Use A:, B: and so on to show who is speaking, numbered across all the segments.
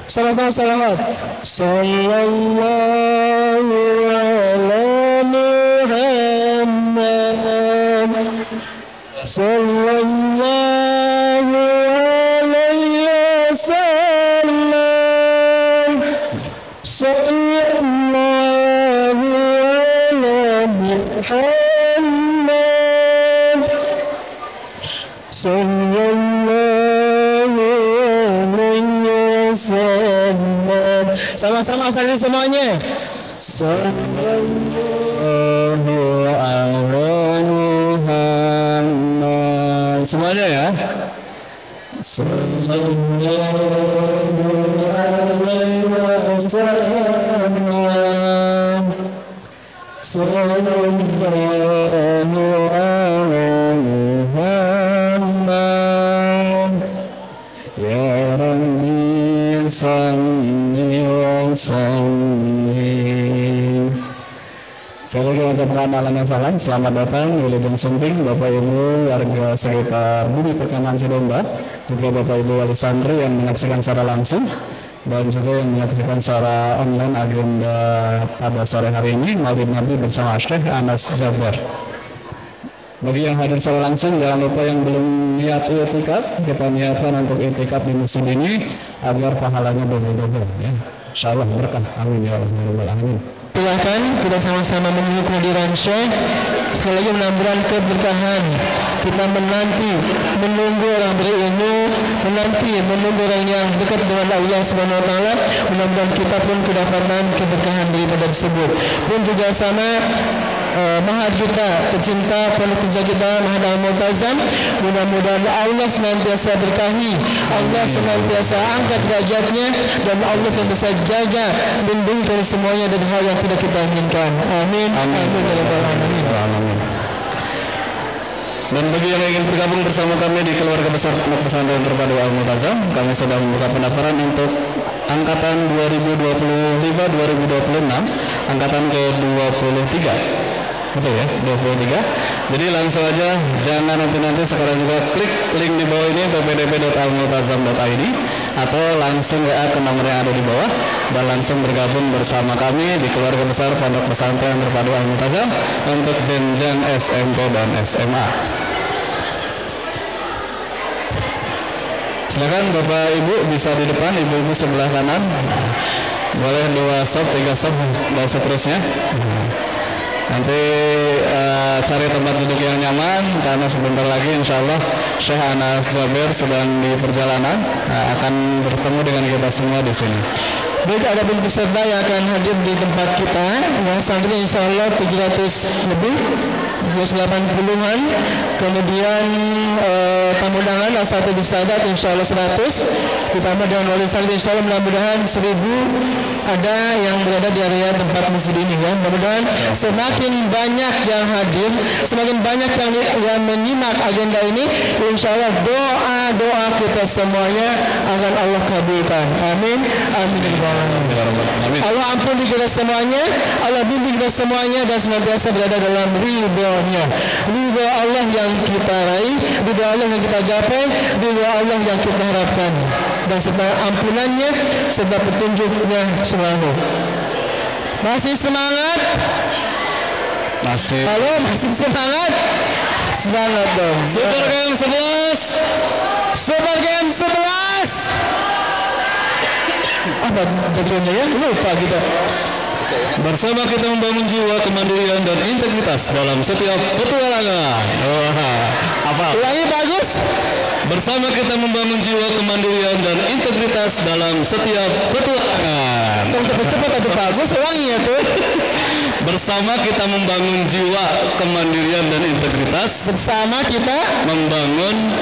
A: Sama-sama salawat. Sallallahu ala Muhammad. Sallallahu alaihi wasallam. Sallallahu ala Muhammad. Sallallahu alaihi wasallam. Sama-sama saling semuanya. Sallallahu ala Muhammad. Semuanya ya. Sallallahu alaihi wasallam. Sallallahu ala Muhammad. Ya Rabbi salli wa sallim. Sekali lagi ucapkan alaman salam, selamat datang Wilujeng Sumping, Bapak Ibu warga sekitar Bumi Perkemahan Sidomba, juga Bapak Ibu wali santri yang menyaksikan secara langsung dan juga yang menyaksikan secara online agenda pada sore hari ini Maulid Nabi bersama Syekh Anas Jaber. Bagi yang hadir secara langsung, jangan lupa yang belum niat i'tikaf, kita niatkan untuk i'tikaf di masjid ini agar pahalanya double-double ya. Insyaallah berkah. Amin ya rabbal alamin. Silakan kita sama-sama menuju kehadiran Syekh. Sekali lagi mudah-mudahan keberkahan. Kita menunggu orang berilmu, menunggu orang yang dekat dengan Allah Subhanahu wa taala. Mudah-mudahan kita pun kedapatan keberkahan daripada tersebut. Pun juga sama mahar kita tercinta penutup kita Mahad Al-Multazam, mudah-mudahan Allah senantiasa berkahi, Allah senantiasa angkat derajatnya, dan Allah senantiasa jaga lindungi kami semuanya dari hal yang tidak kita inginkan. Amin. Amin. Amin. Dan bagi yang ingin bergabung bersama kami di keluarga besar Pondok Pesantren Terpadu Al-Multazam, kami sedang membuka pendaftaran untuk angkatan 2025-2026, angkatan ke-23. Betul ya, 23. Jadi langsung aja, jangan nanti sekarang juga klik link di bawah ini ppdb.almultazam.id atau langsung WA ke nomor yang ada di bawah dan langsung bergabung bersama kami di keluarga besar Pondok Pesantren Terpadu Al-Multazam untuk jenjang SMP dan SMA. Silakan Bapak Ibu bisa di depan, ibu-ibu sebelah kanan. Boleh 2 sop, 3 sop dan seterusnya. Nanti cari tempat duduk yang nyaman karena sebentar lagi insya Allah Syekh Anas Jaber sedang di perjalanan, akan bertemu dengan kita semua di sini. Baik, ada pun peserta yang akan hadir di tempat kita yang santri insya Allah 700 lebih, 280-an, kemudian tamu undangan asal Sadat insya Allah 100, ditambah dengan wali santri insya Allah mudah-mudahan 1000 ada yang berada di area tempat masjid ini ya. Mudah-mudahan semakin banyak yang hadir, semakin banyak yang menyimak agenda ini, insya Allah doa kita semuanya akan Allah kabulkan. Amin. Amin. Amin. Allah ampuni kita semuanya, Allah bimbing kita semuanya dan senantiasa berada dalam ridho-Nya. Ridho Allah yang kita raih, ridho Allah yang kita gapai, ridho Allah yang kita harapkan. Dan setelah ampunannya, setelah petunjuknya selalu. Masih semangat? Masih. Halo, masih semangat? Semangat dong. Super Game 11. Super Game 11. Apa jadinya ya? Lupa kita. Bersama kita membangun jiwa kemandirian dan integritas dalam setiap petualangan. Apa? Ulangi bagus. Bersama kita membangun jiwa kemandirian dan integritas dalam setiap petualangan. Tunggu cepat-cepat ada bagus, ulangi ya tuh. Bersama kita membangun jiwa kemandirian dan integritas. Bersama kita membangun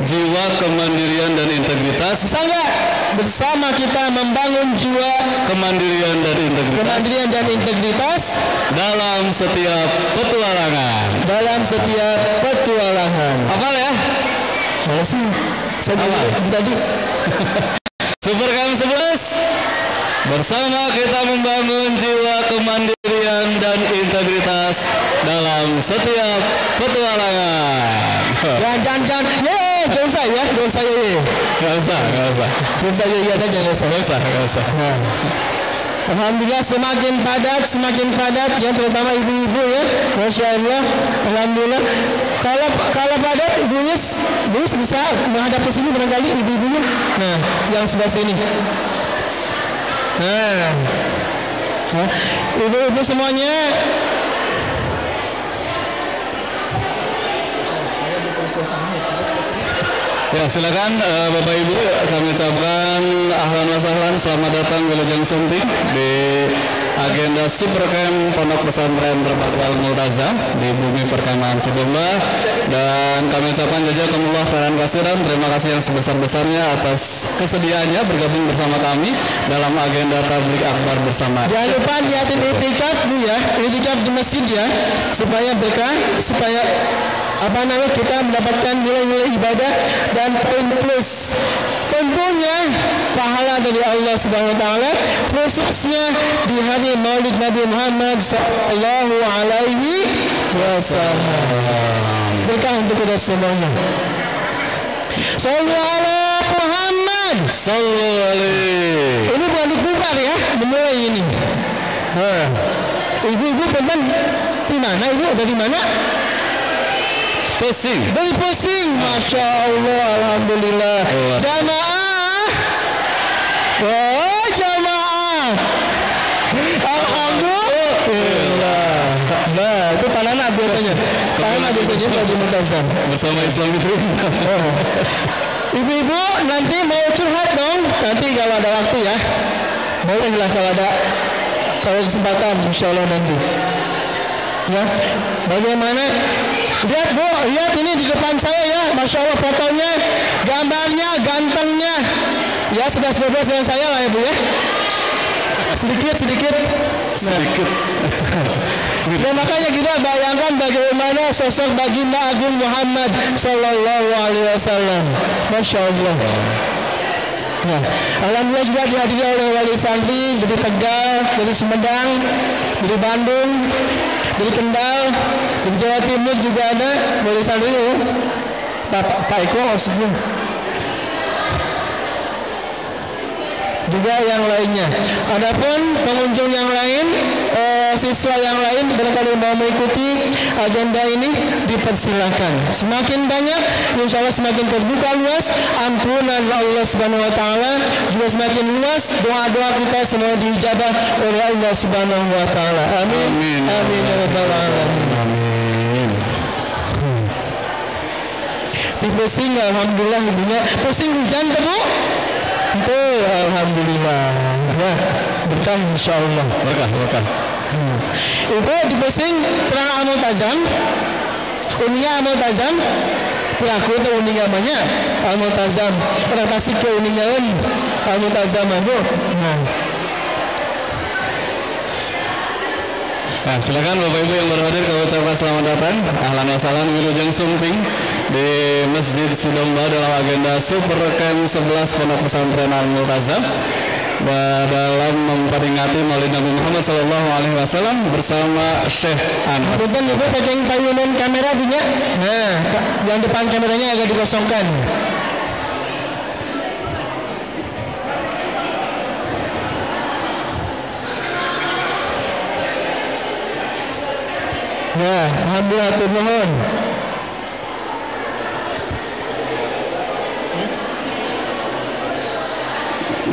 A: jiwa kemandirian dan integritas. Sangat. Bersama kita membangun jiwa kemandirian dan integritas. Kemandirian dan integritas dalam setiap petualangan. Dalam setiap petualangan. Hafal ya? Mana sih? Saya tadi. Super Game 11. Bersama kita membangun jiwa kemandirian dan integritas dalam setiap petualangan. Jangan. Jangan saya ya. Nggak usah.
B: Bisa iya aja nggak usah. Nah. Alhamdulillah semakin padat ya, terutama ibu-ibu ya, Masya Allah. Alhamdulillah. Kalau padat ibunya bisa menghadap ke sini barangkali ibu-ibunya. Nah, yang sebelah sini. Nah, ibu-ibu semuanya.
A: Ya silakan Bapak Ibu, kami ucapkan ahlan wa sahlan, selamat datang di Wilujeng Sumping di agenda Super Camp Pondok Pesantren Terpadu Al-Multazam di Bumi Perkemahan Sidomba, dan kami ucapkan jazakumullah khairan katsiran, terima kasih yang sebesar-besarnya atas kesediaannya bergabung bersama kami dalam agenda tabligh akbar bersama.
B: Jangan lupa niatin itikaf Bu ya, itikaf di masjid ya, supaya berkah, supaya kita mendapatkan nilai-nilai ibadah dan poin plus. Tentunya pahala dari Allah Subhanahu wa taala, khususnya di hari Maulid Nabi Muhammad sallallahu alaihi wasallam. Berkah untuk kita semuanya. Sallallahu alaihi Muhammad sallallahu alaihi. Ini bukan bubar ya, dimulai ini. Ibu-ibu perempuan di mana? Ibu dari mana? Dari Pusing, Masya Allah, Alhamdulillah. Jamaah, jamaah, Alhamdulillah. Nah, itu Tanana biasanya baju Multazam
A: bersama Islam itu.
B: Ibu-ibu nanti mau curhat dong, nanti kalau ada waktu ya, bolehlah kalau kesempatan, Insya Allah nanti. Ya, bagaimana? Lihat Bu, lihat ini di depan saya ya, Masya Allah fotonya, gambarnya, gantengnya. Ya sudah dengan saya lah ya Bu ya. Sedikit. Dan makanya kita bayangkan bagaimana sosok baginda Agung Muhammad Sallallahu Alaihi Wasallam. Masya Allah. Nah, alhamdulillah juga dihadiri oleh wali santri dari Tegal, dari Sumedang, dari Bandung, dari Kendal, dari Jawa Timur juga ada wali santri itu. Pak Eko maksudnya. Juga yang lainnya. Adapun pengunjung yang lain, siswa yang lain barangkali mau mengikuti agenda ini dipersilakan. Semakin banyak, insya Allah semakin terbuka luas ampunan Allah Subhanahu Wa Taala, juga semakin luas doa-doa kita semua diijabah oleh Allah Subhanahu Wa Taala. Amin. Amin ya rabbal alamin. Pusing, alhamdulillah ibunya. Pusing hujan tuh Bu? Itu alhamdulillah. Nah, berkah insya Allah. Berkah. Ibu di Pusing terang Al-Multazam. Uninya Al-Multazam. Pelaku itu uninya namanya Al-Multazam. Orang Tasik ke uninya Al-Multazam Bu.
A: Nah, silakan Bapak Ibu yang berhadir kami ucapkan selamat datang. Ahlan wa sahlan Wilujeng Sumping di Masjid Sidomba dalam agenda Super Camp 11 Pondok Pesantren Al-Multazam dalam memperingati Maulid Nabi Muhammad Sallallahu Alaihi Wasallam bersama Syekh Anas.
B: Bukan Ibu pegang payunan kamera punya. Nah, yang depan kameranya agak dikosongkan. Ya, alhamdulillah turun.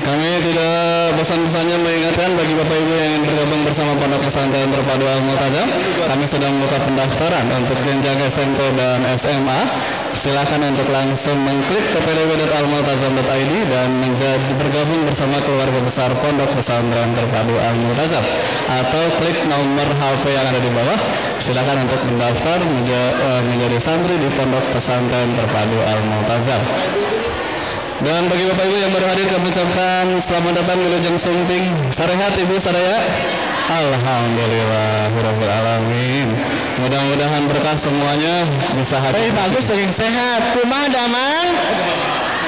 A: Kami tidak bosan-bosannya mengingatkan bagi Bapak Ibu yang ingin bergabung bersama Pondok Pesantren Terpadu Al-Multazam, kami sedang membuka pendaftaran untuk jenjang SMP dan SMA. Silakan untuk langsung mengklik ppdb.almultazam.id dan menjadi bergabung bersama keluarga besar Pondok Pesantren Terpadu Al-Multazam, atau klik nomor HP yang ada di bawah. Silakan untuk mendaftar menjadi santri di Pondok Pesantren Terpadu Al-Multazam. Dan bagi Bapak Ibu yang baru hadir, kami ucapkan selamat datang di Wilujeng Sumping. Sarehat Ibu Saraya? Alhamdulillah Rabbil Alamin. Mudah-mudahan berkah semuanya bisa hadir.
B: Bagus, saking sehat. Rumah damai.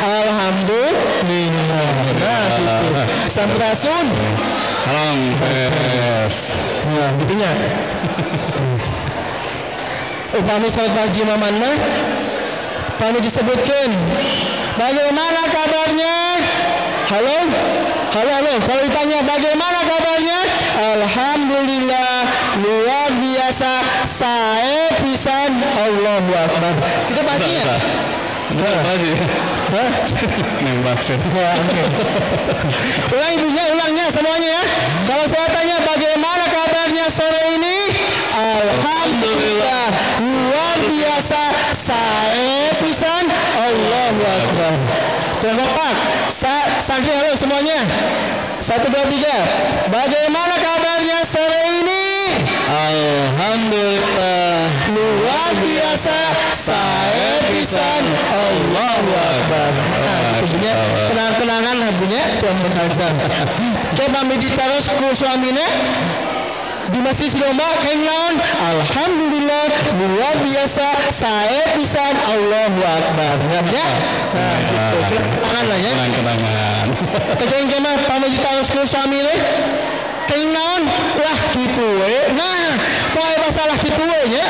B: Alhamdulillah. Nah, Sampurasun.
A: Alhamdulillah.
B: Nah, gitunya. Upami salat haji mamana, kami disebutkan Bagaimana kabarnya? Halo? Halo. Kalau ditanya bagaimana kabarnya? Alhamdulillah, luar biasa, sae pisan, Allahu Akbar. Kita baca ya?
A: Nembak sih.
B: Ulangnya semuanya ya. Kalau saya tanya bagaimana kabarnya sore ini? Alhamdulillah, luar biasa, sae pisan, Allahu Akbar. Kompak, santri halo semuanya. 1, 2, 3. Bagaimana kabarnya sore ini?
A: Alhamdulillah,
B: luar biasa, sae pisan, Allahu Akbar. Bunyinya kenang-kenangan bunyinya Tuan Muntazam. Ke pamit terus ku suamina di Masjid Domba kain lawan. Alhamdulillah, luar biasa, sae pisan, Allahu Akbar. Ya. Nah, gitu. Kenangan lah ya.
A: Kenangan.
B: Kejadian kemah pamit terus ku suamina kain lawan. Wah, gitu nah, kok masalah gitu ya.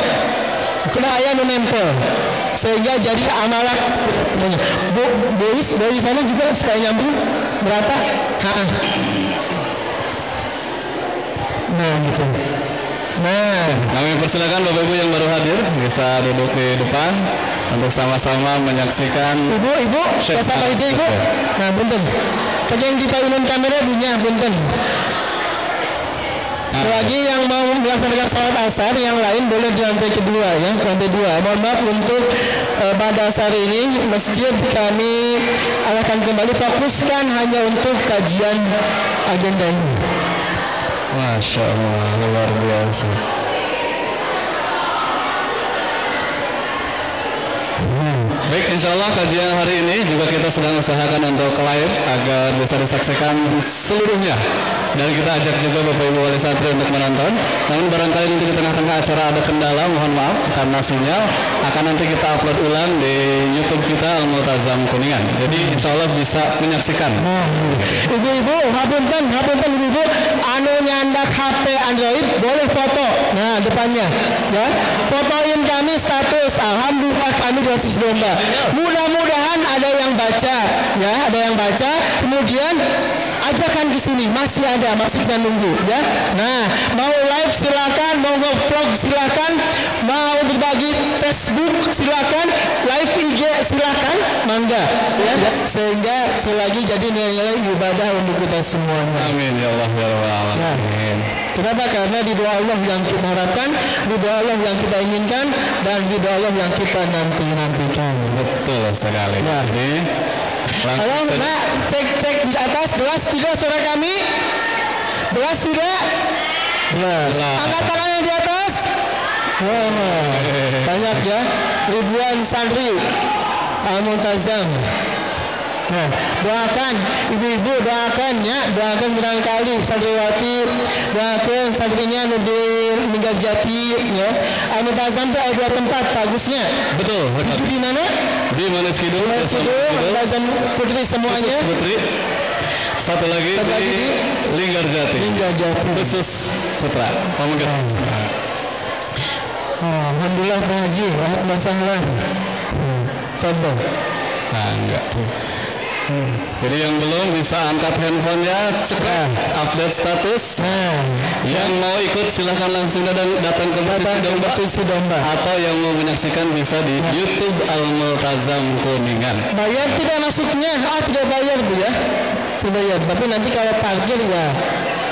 B: Kena ayah nempel sehingga jadi amalan bois sana juga supaya nyambung merata. Nah gitu. Nah,
A: kami persilakan Bapak Ibu yang baru hadir bisa duduk di depan untuk sama-sama menyaksikan.
B: Ibu, biasa apa itu Ibu? Nah, punten. Kejeng di payunan kamera punya punten. Lagi yang mau melaksanakan sholat asar, yang lain boleh di lantai kedua ya, lantai 2. Mohon maaf untuk pada asar ini masjid kami akan kembali fokuskan hanya untuk kajian agenda ini.
A: Masya Allah, luar biasa. Baik, insya Allah kajian hari ini juga kita sedang usahakan untuk live agar bisa disaksikan seluruhnya. Dan kita ajak juga Bapak Ibu Wali Santri untuk menonton. Namun barangkali nanti di tengah-tengah acara ada kendala, mohon maaf karena sinyal akan nanti kita upload ulang di YouTube kita Al-Multazam Kuningan. Jadi insya Allah bisa menyaksikan.
B: Ibu-ibu, hapunten ibu-ibu, anu nyandak HP Android boleh foto. Nah depannya, ya fotoin kami status. Alhamdulillah kami di Masjid Domba. Mudah-mudahan ada yang baca, ya ada yang baca. Kemudian ajakan ke sini, masih kita nunggu ya. Nah, mau live silakan, mau nge-vlog silakan, mau berbagi Facebook silakan, live IG silakan, mangga ya. Sehingga selagi jadi nilai-nilai ibadah untuk kita semuanya.
A: Amin ya Allah ya Rabbal alamin.
B: Kenapa? Karena di doa Allah yang kita harapkan, di doa Allah yang kita inginkan, dan di doa Allah yang kita nantikan.
A: Betul sekali.
B: Ya.
A: Jadi
B: halo, nah, cek di atas, jelas tidak suara kami? Jelas tidak? Jelas. Angkat tangan yang di atas. Wah, banyak ya, ribuan santri Al-Multazam. Nah, doakan ibu-ibu, doakan ya, doakan barangkali santriwati, doakan santrinya di Minggat Jati ya. Al-Multazam itu ada 2 tempat bagusnya.
A: Betul.
B: Di mana?
A: Di Manis Kidul,
B: Al-Multazam Putri semuanya.
A: Putri. Satu lagi di Linggar Jati. Khusus putra.
B: Alhamdulillah Pak Haji, masalah. Contoh.
A: Nah, enggak. Jadi yang belum bisa angkat handphonenya, cepat update status. Yang mau ikut silahkan langsung datang ke Masjid Domba. Atau yang mau menyaksikan bisa di YouTube Al-Multazam Kuningan.
B: Bayar tidak masuknya? Tidak bayar Bu ya. Tidak bayar. Tapi nanti kalau parkir ya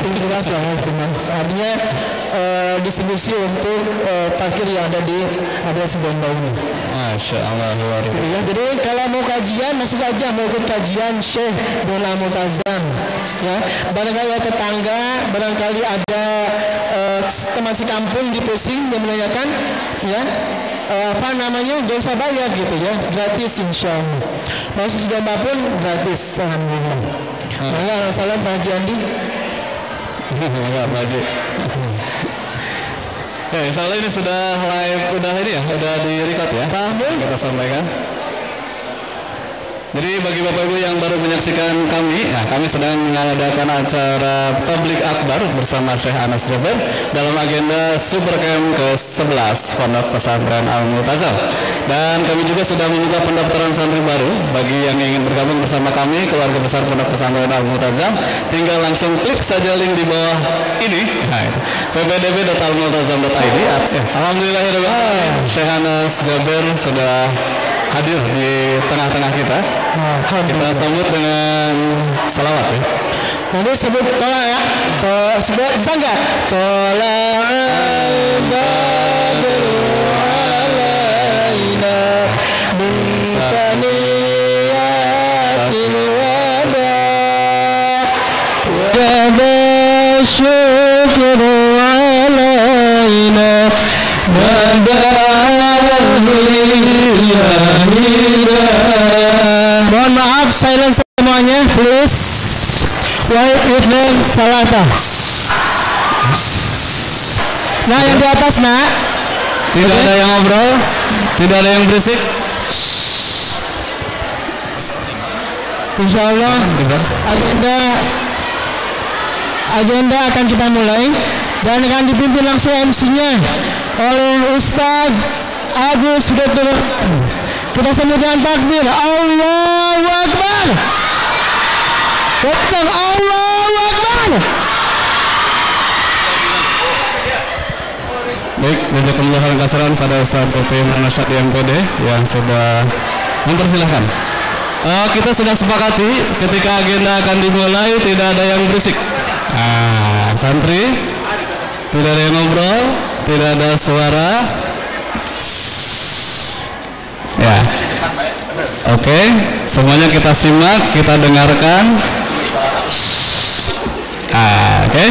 B: jelas lah cuma. Artinya distribusi untuk parkir yang ada di Masjid Domba ini.
A: Masya Allah luar biasa.
B: Ya, jadi kalau mau kajian masuk aja, mau ikut kajian Syekh Dola Multazam ya. Barangkali ada tetangga, barangkali ada teman sekampung di pusing yang menanyakan ya, apa namanya, gak usah bayar gitu ya, gratis insya Allah. Mau sudah pun gratis, alhamdulillah. Salam Pak Haji Andi.
A: Enggak Pak Haji. Ya, insya Allah ini sudah live, udah di record ya. Kita sampaikan. Jadi bagi Bapak Ibu yang baru menyaksikan kami, nah, kami sedang mengadakan acara Tablik Akbar bersama Syekh Anas Jaber dalam agenda Super Camp ke-11 Pondok Pesantren Al-Multazam. Dan kami juga sudah membuka pendaftaran santri baru bagi yang ingin bergabung bersama kami, keluarga besar Pondok Pesantren Al-Multazam. Tinggal langsung klik saja link di bawah ini, ppdb.almultazam.id. Alhamdulillah, Syekh Anas Jaber sudah hadir di tengah-tengah kita. Kita sambut dengan salawat ya.
B: Nanti sebut tolak ya. Sebut bisa nggak? Tolak badru alaina bisaniyatil wada wa syukru alaina mohon maaf, silence semuanya, please. Wait with them, salasa. Nah, yang di atas, nak.
A: Tidak ada yang ngobrol, tidak ada yang berisik.
B: Insya Allah, agenda akan kita mulai dan akan dipimpin langsung MC-nya oleh Ustaz Agus Sudatul. Kita sambut dengan takbir. Allahu Akbar. Kencang, Allahu Akbar.
A: Baik, jazakumullah khairan katsiran pada Ustaz PP Manasyad MPD yang sudah mempersilahkan. Kita sudah sepakati ketika agenda akan dimulai tidak ada yang berisik. Santri tidak ada yang ngobrol, tidak ada suara. Ya, oke, semuanya kita simak, kita dengarkan. Oke,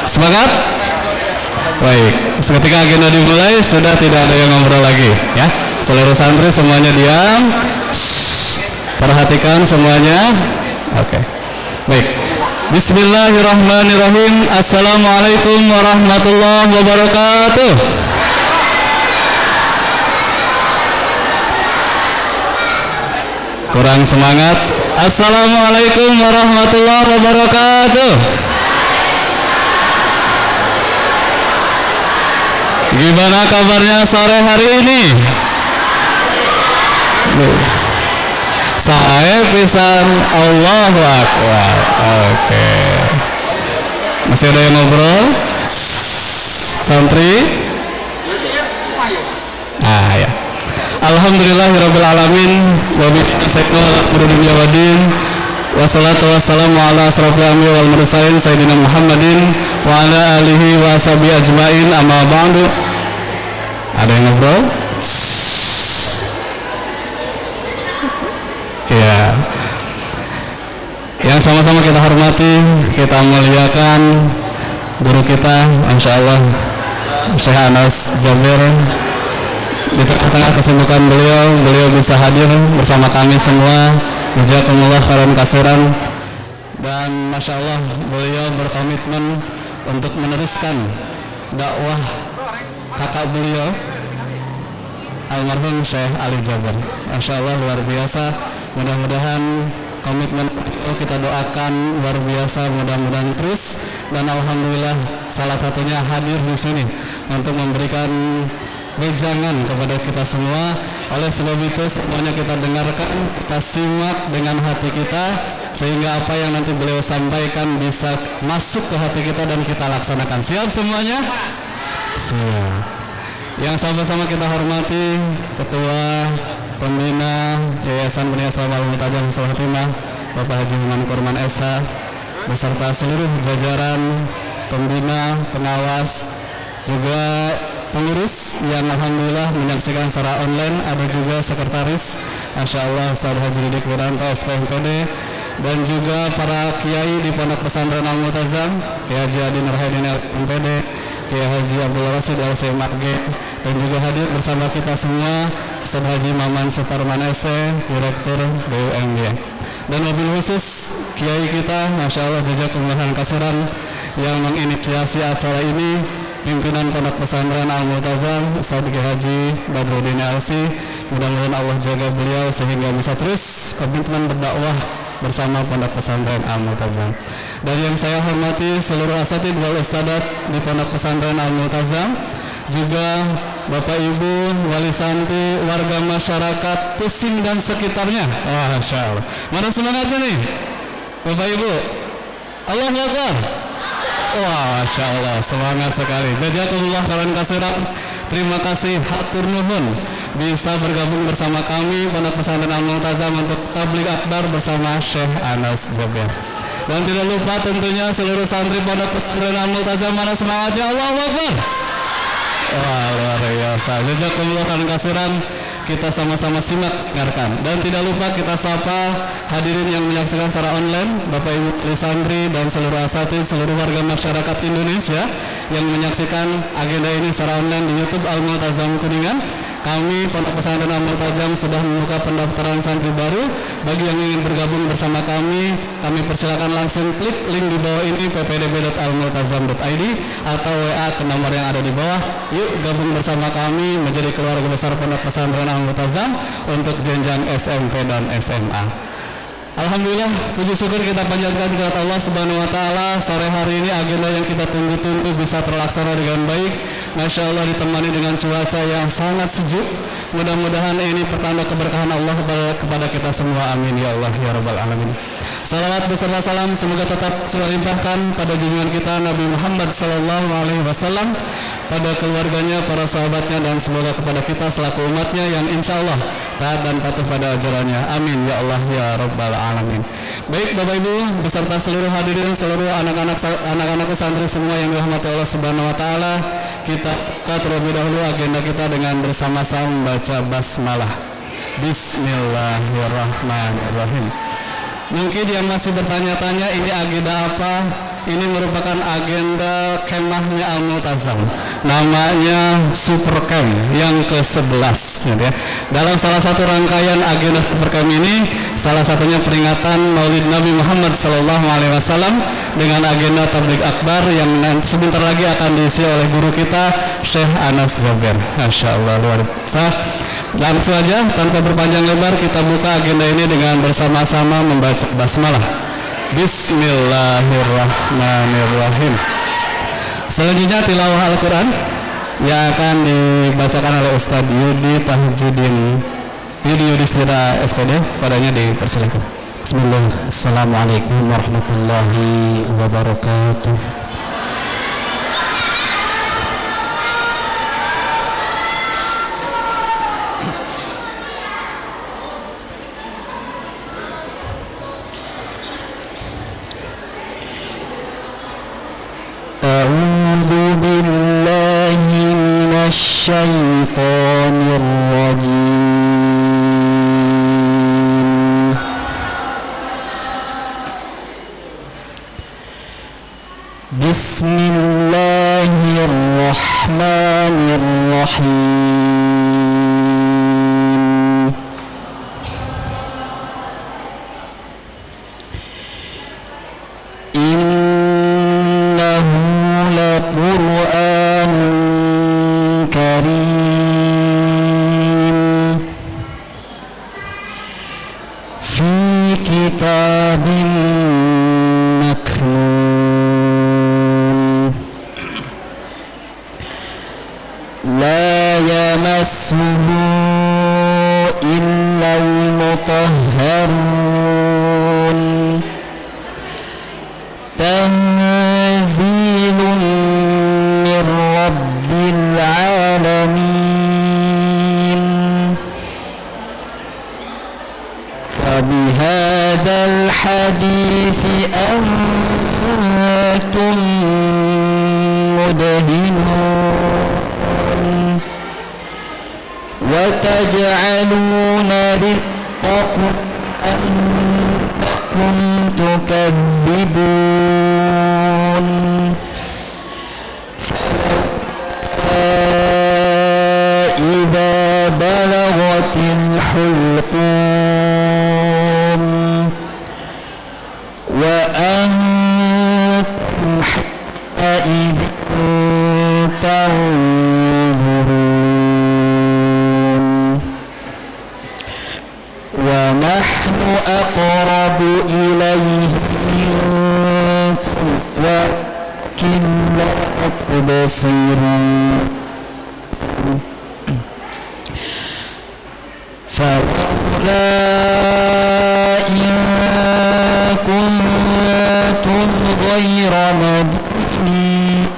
A: semangat. Baik, ketika agenda dimulai sudah tidak ada yang ngobrol lagi, ya. Seluruh santri semuanya diam. Perhatikan semuanya. Oke, baik. Bismillahirrahmanirrahim. Assalamualaikum warahmatullahi wabarakatuh. Kurang semangat. Assalamualaikum warahmatullahi wabarakatuh. Gimana kabarnya sore hari ini? Saya pisan Allahu Akbar. Oke. Masih ada yang ngobrol? Santri? Ya. Alhamdulillahirabbil alamin wa bihi nasta'inu dunya waddin wassalatu wassalamu ala asrofil anbiya'i wal mursalin sayyidina Muhammadin wa ala alihi wa sahbihi ajmain amma ba'du. Ada yang ngobrol? Ya. Yang sama-sama kita hormati, kita muliakan guru kita, insyaallah Syekh Anas Jaber. Di tengah kesibukan beliau bisa hadir bersama kami semua. Jazakumullah khairan katsiran. Dan masya Allah beliau berkomitmen untuk meneruskan dakwah kakak beliau almarhum Syekh Ali Jaber. Masya Allah luar biasa. Mudah-mudahan komitmen itu kita doakan luar biasa, mudah-mudahan terus. Dan alhamdulillah salah satunya hadir di sini untuk memberikan wejangan kepada kita semua. Oleh sebab itu semuanya kita dengarkan, kita simak dengan hati kita, sehingga apa yang nanti beliau sampaikan bisa masuk ke hati kita dan kita laksanakan. Siap semuanya? Siap. Yang sama-sama kita hormati Ketua Pembina Yayasan Bani Aslam Al-Multazam Salatimah Bapak Haji Iman Kurman Esa beserta seluruh jajaran pembina, pengawas, juga pengurus yang alhamdulillah menyaksikan secara online. Ada juga sekretaris, Masya Allah Ustaz Haji Didik Wiranto SPMPD, dan juga para kiai di Pondok Pesantren Al-Multazam, Kiai Haji Adi Nurhaidin MPD, Kiai Haji Abdul Rasid LCMAG, dan juga hadir bersama kita semua Ustaz Haji Maman Suparman SE, Direktur BUMY, dan mobil khusus kiai kita, Masya Allah jazakumullah khairan katsiran, yang menginisiasi acara ini, pimpinan Pondok Pesantren Al-Multazam Ustaz Haji Badruddin LC, Mudah-mudahan Allah jaga beliau sehingga bisa terus komitmen berdakwah bersama Pondok Pesantren Al-Multazam. Dan yang saya hormati seluruh asatid wal ustadzat di Pondok Pesantren Al-Multazam, juga Bapak Ibu, wali santri, warga masyarakat Pesing dan sekitarnya. Masya Allah. Mana semangatnya nih, Bapak Ibu? Allahu Akbar. Wah, Masya Allah, semangat sekali. Jazakumullah khairan katsiran. Terima kasih, hatur nuhun bisa bergabung bersama kami Pondok Pesantren Al-Multazam untuk tabligh akbar bersama Syekh Anas Zubair. Dan tidak lupa tentunya seluruh santri Pondok Pesantren Al-Multazam, mana semangatnya? Allahu Akbar. Wah, luar biasa. Jazakumullah khairan katsiran. Kita sama-sama simak dengarkan. Dan tidak lupa kita sapa hadirin yang menyaksikan secara online, Bapak Ibu santri dan seluruh asatid, seluruh warga masyarakat Indonesia yang menyaksikan agenda ini secara online di YouTube Al-Multazam Kuningan. Kami Pondok Pesantren Al-Multazam sudah membuka pendaftaran santri baru. Bagi yang ingin bergabung bersama kami persilakan langsung klik link di bawah ini ppdb.almultazam.id atau WA ke nomor yang ada di bawah. Yuk gabung bersama kami menjadi keluarga besar Pondok Pesantren Al-Multazam untuk jenjang SMP dan SMA. Alhamdulillah, puji syukur kita panjatkan kepada Allah Subhanahu wa taala. Sore hari ini agenda yang kita tunggu-tunggu bisa terlaksana dengan baik. Masya Allah, ditemani dengan cuaca yang sangat sejuk. Mudah-mudahan ini pertanda keberkahan Allah kepada kita semua. Amin ya Allah ya rabbal alamin. Salawat beserta salam semoga tetap terlimpahkan pada junjungan kita Nabi Muhammad sallallahu alaihi wasallam, pada keluarganya, para sahabatnya, dan semoga kepada kita selaku umatnya yang insya Allah taat dan patuh pada ajarannya. Amin ya Allah ya rabbal alamin. Baik Bapak Ibu beserta seluruh hadirin, seluruh anak-anak santri semua yang dirahmati Allah Subhanahu wa taala, kita terlebih dahulu agenda kita dengan bersama-sama membaca basmalah. Bismillahirrahmanirrahim. Mungkin yang masih bertanya-tanya ini agenda apa? Ini merupakan agenda kemahnya Al-Multazam, namanya Super Camp yang ke-11 ya. Dalam salah satu rangkaian agenda Super Camp ini, salah satunya peringatan Maulid Nabi Muhammad SAW dengan agenda tabligh akbar yang sebentar lagi akan diisi oleh guru kita Syekh Anas Zubair. Masya Allah, luar biasa. Langsung saja tanpa berpanjang lebar kita buka agenda ini dengan bersama-sama membaca basmalah. Bismillahirrahmanirrahim. Selanjutnya tilawah Al-Quran yang akan dibacakan oleh Ustadz Yudi Yudhistira SPD. Padanya dipersilakan. Bismillah. Assalamualaikum warahmatullahi wabarakatuh. A'udzu billahi minasy syaithanir rajim. Bismillahirrahmanirrahim. Qur'an karim fi kitabin maknun la yamassuhu illa al-mutahharun tanzilun min rabbil alamin. وبهذا الحديث أنتم مدهنون وتجعلون رزقكم أنكم تكذبون. إذا بلغت الحلقوم وأنتم حينئذ تنظرون.
C: يبصرون فلولا إن كنتم غير مدينين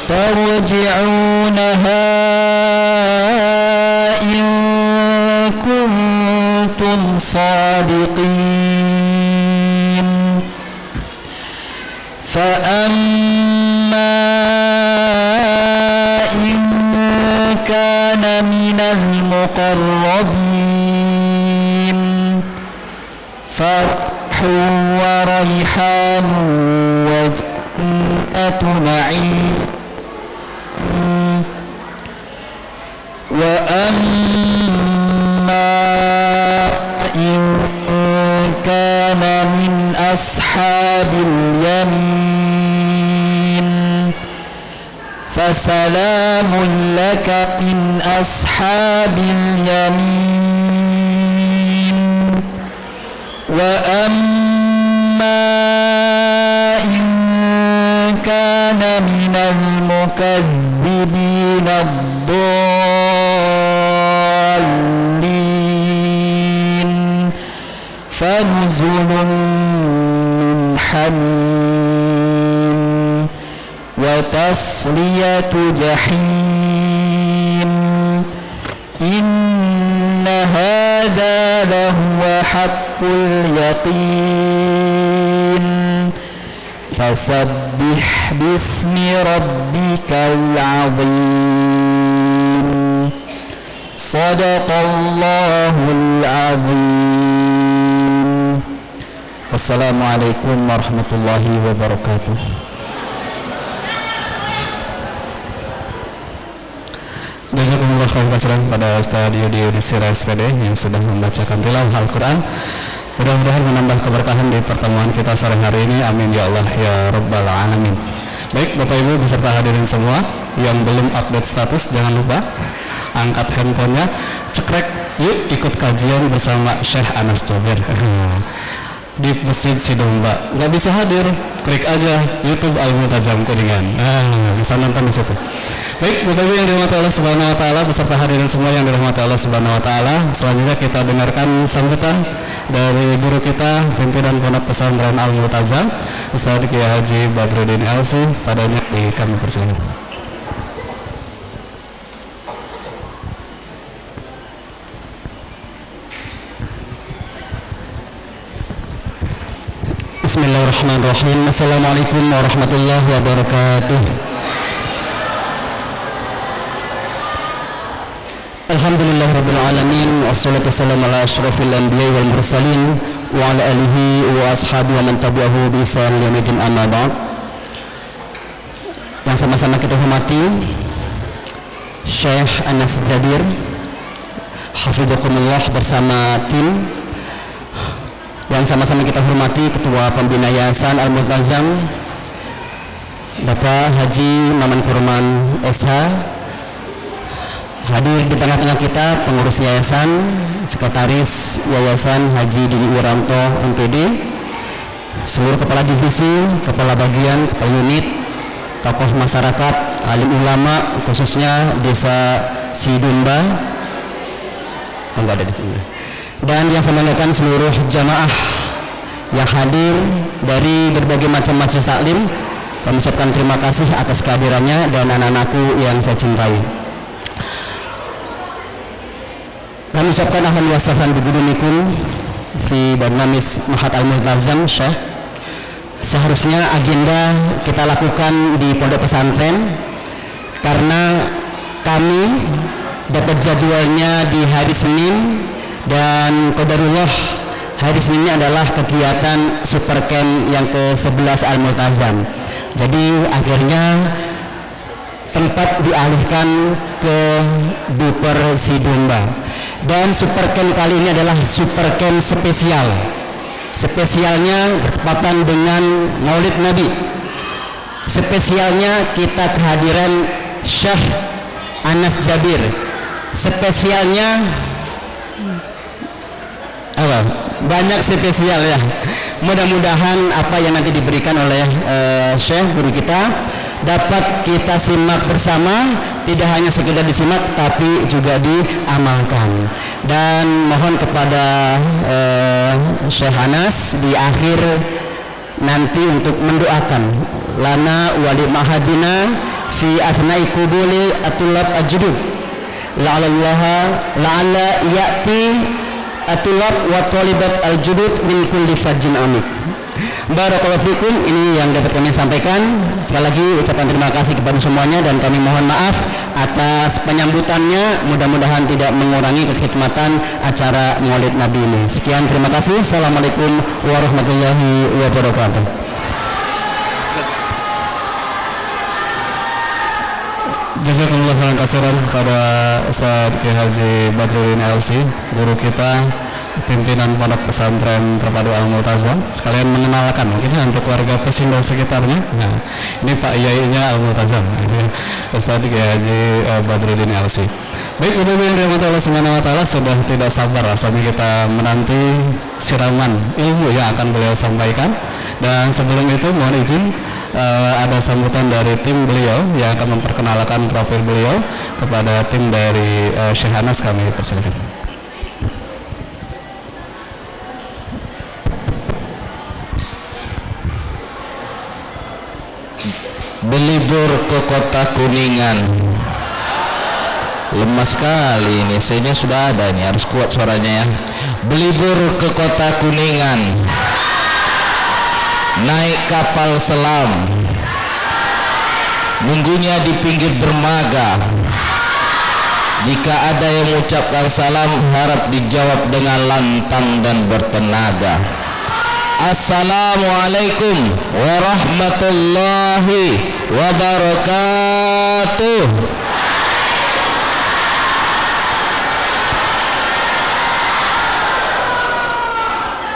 C: ترجعونها إن كنتم صادقين فأما إن كان من المقربين فروح وريحان وجنة نعيم وأما إن كان من أصحاب اليمين فسلام لك من أصحاب اليمين وأما إن كان من المكذبين الضالين فنزل من حميم وتصلية جحيم إن هذا لهو حق اليقين فسبح باسم ربك العظيم صدق الله العظيم والسلام عليكم ورحمة الله وبركاته.
A: Jazakumullah khairan pada Ustaz Yudi Yudhistira SPD yang sudah membacakan tilawah Al-Quran. Mudah-mudahan menambah keberkahan di pertemuan kita sore hari ini. Amin ya Allah ya Rabbal Alamin. Baik Bapak Ibu beserta hadirin semua yang belum update status, jangan lupa angkat handphonenya, cekrek, yuk ikut kajian bersama Syekh Anas Jabir di Masjid Sidomba. Nggak bisa hadir, klik aja YouTube Al-Multazam Kuningan, bisa nonton di situ. Baik, Bapak Ibu yang dirahmati Allah Subhanahu wa taala beserta hadirin semua yang dirahmati Allah Subhanahu wa taala, selanjutnya kita dengarkan sambutan dari guru kita, pimpinan Pondok Pesantren Al-Multazam, Ustaz Kiai Haji Badruddin LC. Padanya kami persilakan.
C: Bismillahirrahmanirrahim. Assalamualaikum warahmatullahi wabarakatuh. Alhamdulillahirabbil alamin wassalatu wassalamu ala asyrafil anbiya'i wal mursalin wa ala alihi wa ashabihi wa man tabi'ahu bi ihsan ila yaumil amma ba'd. Yang sama-sama kita hormati Syekh Anas Jabir hafizakumullah bersama tim, yang sama-sama kita hormati Ketua Pembina Yayasan Al-Multazam Bapak Haji Maman Kurman SH, hadir di tengah-tengah kita pengurus yayasan, sekretaris yayasan Haji Dini Wiranto MPD, seluruh kepala divisi, kepala bagian, kepala unit, tokoh masyarakat, alim ulama khususnya desa Sidumba, enggak ada di sini, dan yang saya banggakan seluruh jamaah yang hadir dari berbagai macam majelis taklim. Kami ucapkan terima kasih atas kehadirannya dan anak-anakku yang saya cintai. Kami ucapkan ahlan wa sahlan biqudumikum fi barnamis Mahat Al-Multazam Syekh. Seharusnya agenda kita lakukan di pondok pesantren karena kami dapat jadwalnya di hari Senin, dan qadarullah hari Seninnya adalah kegiatan super camp yang ke-11 Al-Multazam. Jadi akhirnya sempat dialihkan ke Duper Sidumba, dan super camp kali ini adalah super camp spesial. Spesialnya bertepatan dengan Maulid Nabi. Spesialnya kita kehadiran Syekh Anas Jabir. Spesialnya banyak spesial ya. Mudah-mudahan apa yang nanti diberikan oleh Syekh guru kita dapat kita simak bersama, tidak hanya sekedar disimak tapi juga diamalkan. Dan mohon kepada Syekh Anas di akhir nanti untuk mendoakan lana wali mahadina fi athnai qubuli atulab ajudud la'alla ya'ti atulab wa talibat aljudud min kulli fajjin amik. Barakallahu fikum, ini yang dapat kami sampaikan. Sekali lagi ucapan terima kasih kepada semuanya dan kami mohon maaf atas penyambutannya, mudah-mudahan tidak mengurangi kekhidmatan acara Maulid Nabi ini. Sekian, terima kasih. Assalamualaikum warahmatullahi wabarakatuh.
A: Jazakumullah khairan katsiran kepada Ustaz Kiai Haji Badruddin LC, guru kita, pimpinan Pondok Pesantren Terpadu Al-Multazam. Sekalian mengenalkan mungkin untuk warga Pesindo sekitarnya. Nah, ini Pak Yainya Al-Multazam, ini Ustaz Kiai Haji Badruddin LC. Baik, Bapak yang dirahmati Allah Subhanahu wa taala, sudah tidak sabar rasanya kita menanti siraman ilmu yang akan beliau sampaikan. Dan sebelum itu mohon izin ada sambutan dari tim beliau yang akan memperkenalkan profil beliau kepada tim dari Syekh Anas. Kami persilakan.
D: Belibur ke kota Kuningan. Lemas sekali ini, saya sudah ada ini, harus kuat suaranya ya. Belibur ke kota Kuningan, naik kapal selam, nunggunya di pinggir dermaga. Jika ada yang mengucapkan salam, harap dijawab dengan lantang dan bertenaga. Assalamualaikum warahmatullahi wabarakatuh.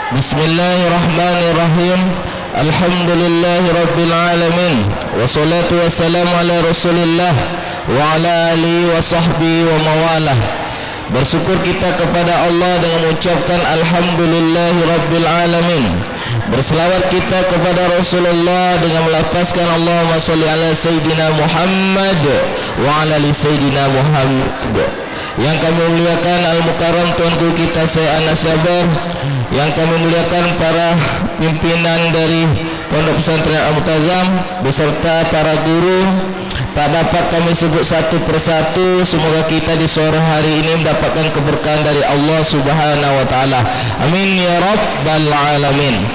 D: Bismillahirrahmanirrahim. Alhamdulillahi rabbil alamin. Wassalatu wassalamu ala rasulillah wa ala alihi wa sahbihi wa mawalah. Bersyukur kita kepada Allah dengan mengucapkan Alhamdulillahi rabbil alamin. Berselawat kita kepada Rasulullah dengan melafazkan Allahumma sholli ala Sayyidina Muhammad wa ala ali Sayyidina Muhammad. Yang kami muliakan Al-Mukarram Tuan Guru kita Syekh Anas Jabar, yang kami muliakan para pimpinan dari Pondok Pesantren Al-Multazam beserta para guru. Tak dapat kami sebut satu persatu. Semoga kita di sore hari ini mendapatkan keberkahan dari Allah Subhanahu wa taala. Amin ya rabbal alamin.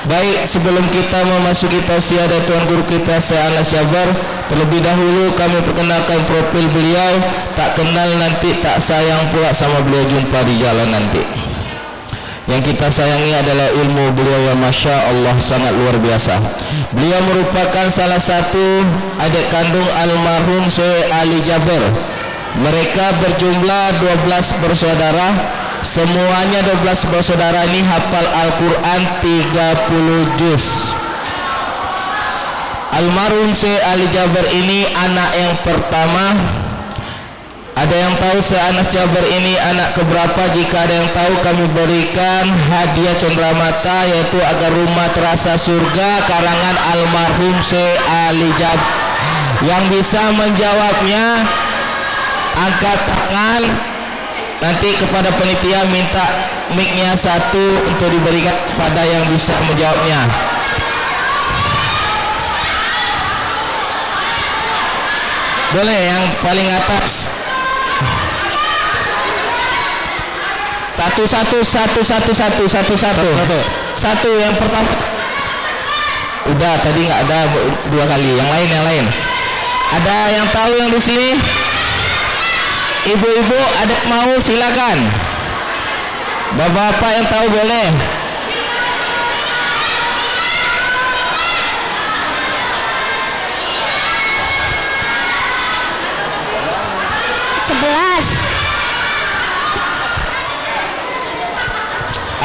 D: Baik, sebelum kita memasuki tausiah dari Tuan Guru kita Syekh Anas Jabar, terlebih dahulu kami perkenalkan profil beliau. Tak kenal nanti tak sayang pula sama beliau jumpa di jalan nanti. Yang kita sayangi adalah ilmu beliau yang Masya Allah sangat luar biasa. Beliau merupakan salah satu adik kandung almarhum Syekh Ali Jaber. Mereka berjumlah 12 bersaudara. Semuanya 12 bersaudara ini hafal Al-Quran 30 juz. Almarhum Syekh Ali Jaber ini anak yang pertama. Ada yang tahu Syekh Anas Jaber ini anak keberapa? Jika ada yang tahu, kami berikan hadiah cenderamata, yaitu agar rumah terasa surga, karangan almarhum Syekh Ali Jaber. Yang bisa menjawabnya angkat tangan. Nanti kepada penitia minta mic-nya satu untuk diberikan pada yang bisa menjawabnya. Boleh yang paling atas. Satu yang pertama. Udah tadi nggak ada, 2 kali. Yang lain. Ada yang tahu yang di sini? Ibu-ibu ada mau silakan. Bapak-bapak yang tahu boleh.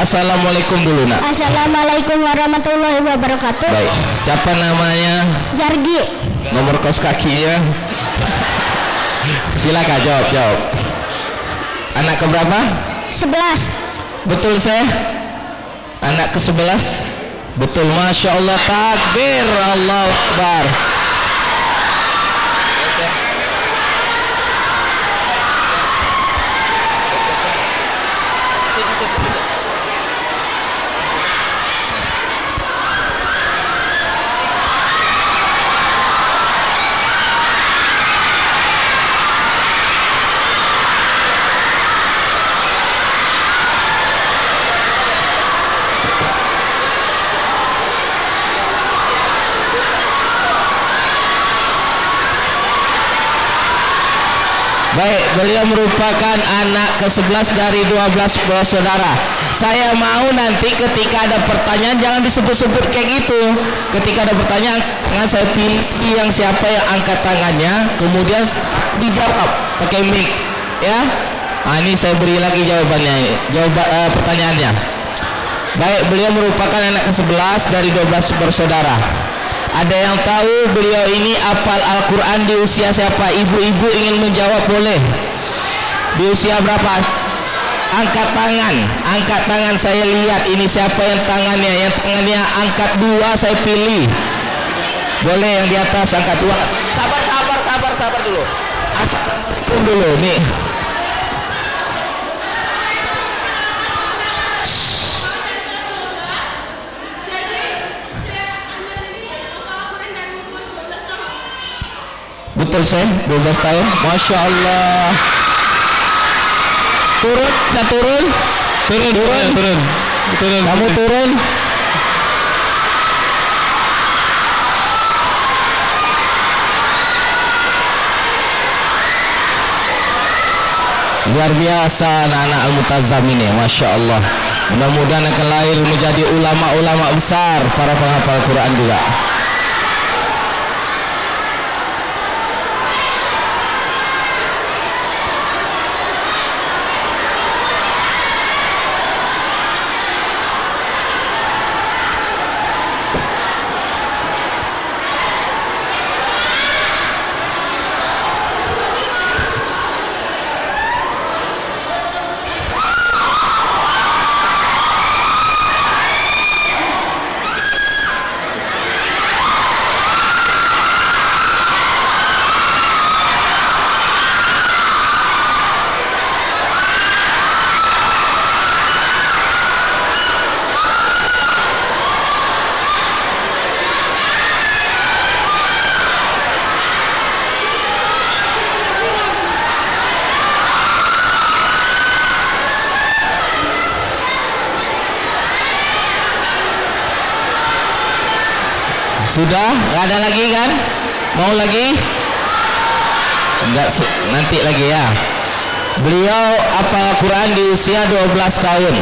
D: Assalamualaikum dulu nak.
E: Assalamualaikum warahmatullahi wabarakatuh.
D: Baik, siapa namanya?
E: Jargi.
D: Nomor kos kakinya? Silakan jawab. Anak keberapa?
E: 11.
D: Betul saya? Anak ke-11? Betul, Masya Allah, takbir, Allahu Akbar. Baik, beliau merupakan anak ke-11 dari 12 bersaudara. Saya mau nanti ketika ada pertanyaan jangan disebut-sebut kayak gitu. Ketika ada pertanyaan, jangan saya pilih yang siapa yang angkat tangannya, kemudian dijawab pakai mic, ya. Nah, ini saya beri lagi jawabannya, pertanyaannya. Baik, beliau merupakan anak ke-11 dari 12 bersaudara. Ada yang tahu beliau ini hafal Al-Quran di usia siapa? Ibu-ibu ingin menjawab boleh. Di usia berapa? Angkat tangan saya lihat ini siapa yang tangannya. Yang tangannya angkat 2 saya pilih. Boleh yang di atas angkat 2. Sabar dulu. Asal dulu nih. Betul saya 12 tahun. Masya Allah. Turun. Kamu turun. Luar biasa anak-anak Al-Mutazamin ya, Masya Allah. Mudah-mudahan akan lahir menjadi ulama-ulama besar, para penghafal Quran juga. Sudah? Gak ada lagi kan? Mau lagi? Enggak, nanti lagi ya. Beliau hafal Quran di usia 12 tahun.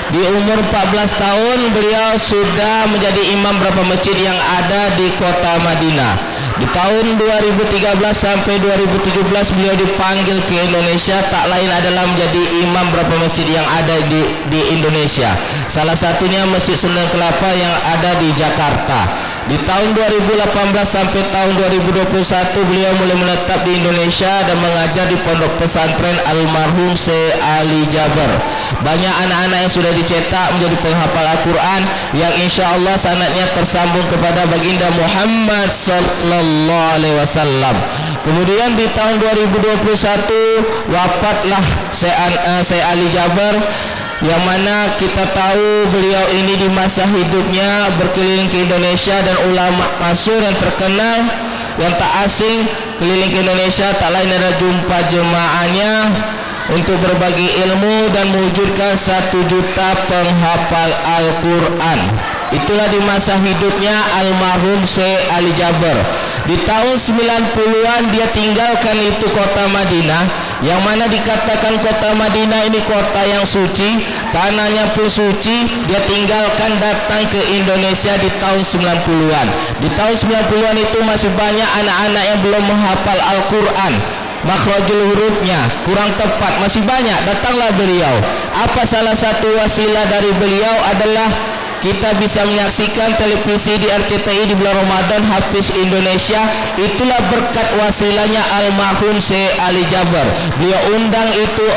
D: Di umur 14 tahun beliau sudah menjadi imam beberapa masjid yang ada di kota Madinah. Di tahun 2013 sampai 2017 beliau dipanggil ke Indonesia, tak lain adalah menjadi imam beberapa masjid yang ada di Indonesia. Salah satunya Masjid Sunda Kelapa yang ada di Jakarta. Di tahun 2018 sampai tahun 2021 beliau mulai menetap di Indonesia dan mengajar di pondok pesantren almarhum Syekh Ali Jaber. Banyak anak-anak yang sudah dicetak menjadi penghafal Al-Quran yang insya Allah sanadnya tersambung kepada baginda Muhammad sallallahu alaihi wasallam. Kemudian di tahun 2021 wafatlah Syekh Ali Jaber, yang mana kita tahu beliau ini di masa hidupnya berkeliling ke Indonesia dan ulama masyhur yang terkenal yang tak asing keliling ke Indonesia, tak lain adalah jumpa jemaahnya untuk berbagi ilmu dan mewujudkan 1 juta penghafal Al-Quran. Itulah di masa hidupnya almarhum Syekh Ali Jaber. Di tahun 90-an dia tinggalkan itu kota Madinah, yang mana dikatakan kota Madinah ini kota yang suci, tanahnya pun suci. Dia tinggalkan datang ke Indonesia di tahun 90-an. Di tahun 90-an itu masih banyak anak-anak yang belum menghafal Al-Quran, makhrajul hurufnya kurang tepat, masih banyak. Datanglah beliau. Apa salah satu wasilah dari beliau adalah kita bisa menyaksikan televisi di RCTI di bulan Ramadan Hafiz Indonesia. Itulah berkat wasilahnya almarhum Syekh Ali Jaber. Beliau undang itu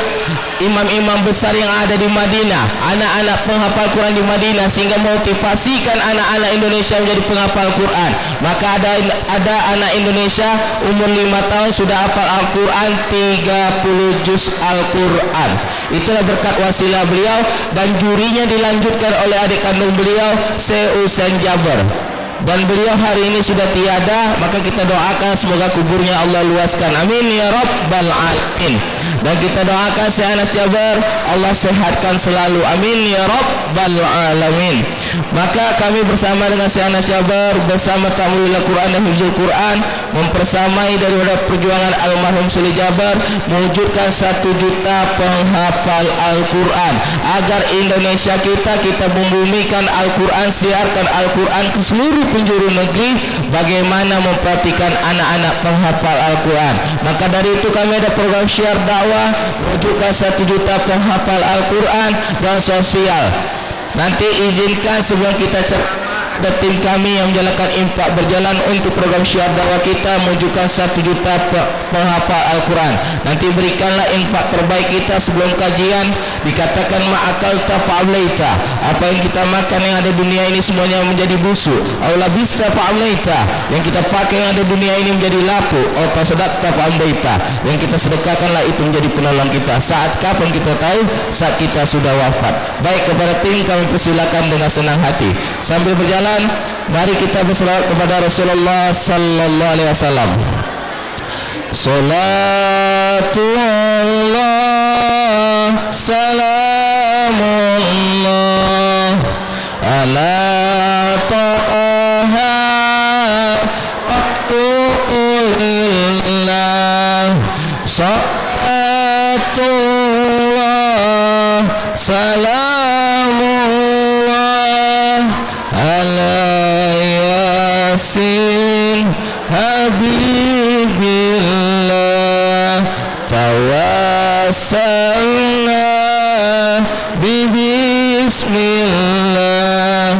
D: imam-imam besar yang ada di Madinah, anak-anak penghafal Quran di Madinah, sehingga motivasikan anak-anak Indonesia menjadi penghafal Quran. Maka ada anak Indonesia umur 5 tahun sudah hafal Al-Quran 30 juz Al-Quran. Itulah berkat wasilah beliau, dan jurinya dilanjutkan oleh adik kandung beliau Syekh Husain Jaber. Dan beliau hari ini sudah tiada, maka kita doakan semoga kuburnya Allah luaskan, amin ya rabbal alamin. Dan kita doakan Syekh Anas Jaber Allah sehatkan selalu, amin ya rabbal alamin. Maka kami bersama dengan Syekh Anas Jaber, bersama Ta'limul Quran dan Hifzul Quran, mempersamai daripada perjuangan almarhum Syekh Jaber mewujudkan 1 juta penghafal Al-Quran, agar Indonesia kita membumikan Al-Quran, siarkan Al-Quran ke seluruh penjuru negeri, bagaimana memperhatikan anak-anak penghafal Al-Quran. Maka dari itu kami ada program syiar dakwah mewujudkan 1 juta penghafal Al-Quran dan sosial. Nanti izinkan sebelum kita ada tim kami yang menjalankan infak berjalan untuk program syiar dakwah kita mewujudkan 1 juta penghafal Al-Quran. Nanti berikanlah infak terbaik kita sebelum kajian. Dikatakan ma'akal tafa'amlaita, apa yang kita makan yang ada dunia ini semuanya menjadi busuk. Aula bista fa'amlaita, yang kita pakai yang ada dunia ini menjadi lapuk. Aw tasadaqta fa'amlaita, yang kita sedekahkanlah itu menjadi penolong kita. Saat kapan kita tahu? Saat kita sudah wafat. Baik, kepada tim kami persilakan dengan senang hati. Sambil berjalan, mari kita berselawat kepada Rasulullah sallallahu alaihi wasallam. Salatullah salamullah ala ta'aha aqulillah. Salatullah salamullah ala yasin habibillah. Tawassalna bismillah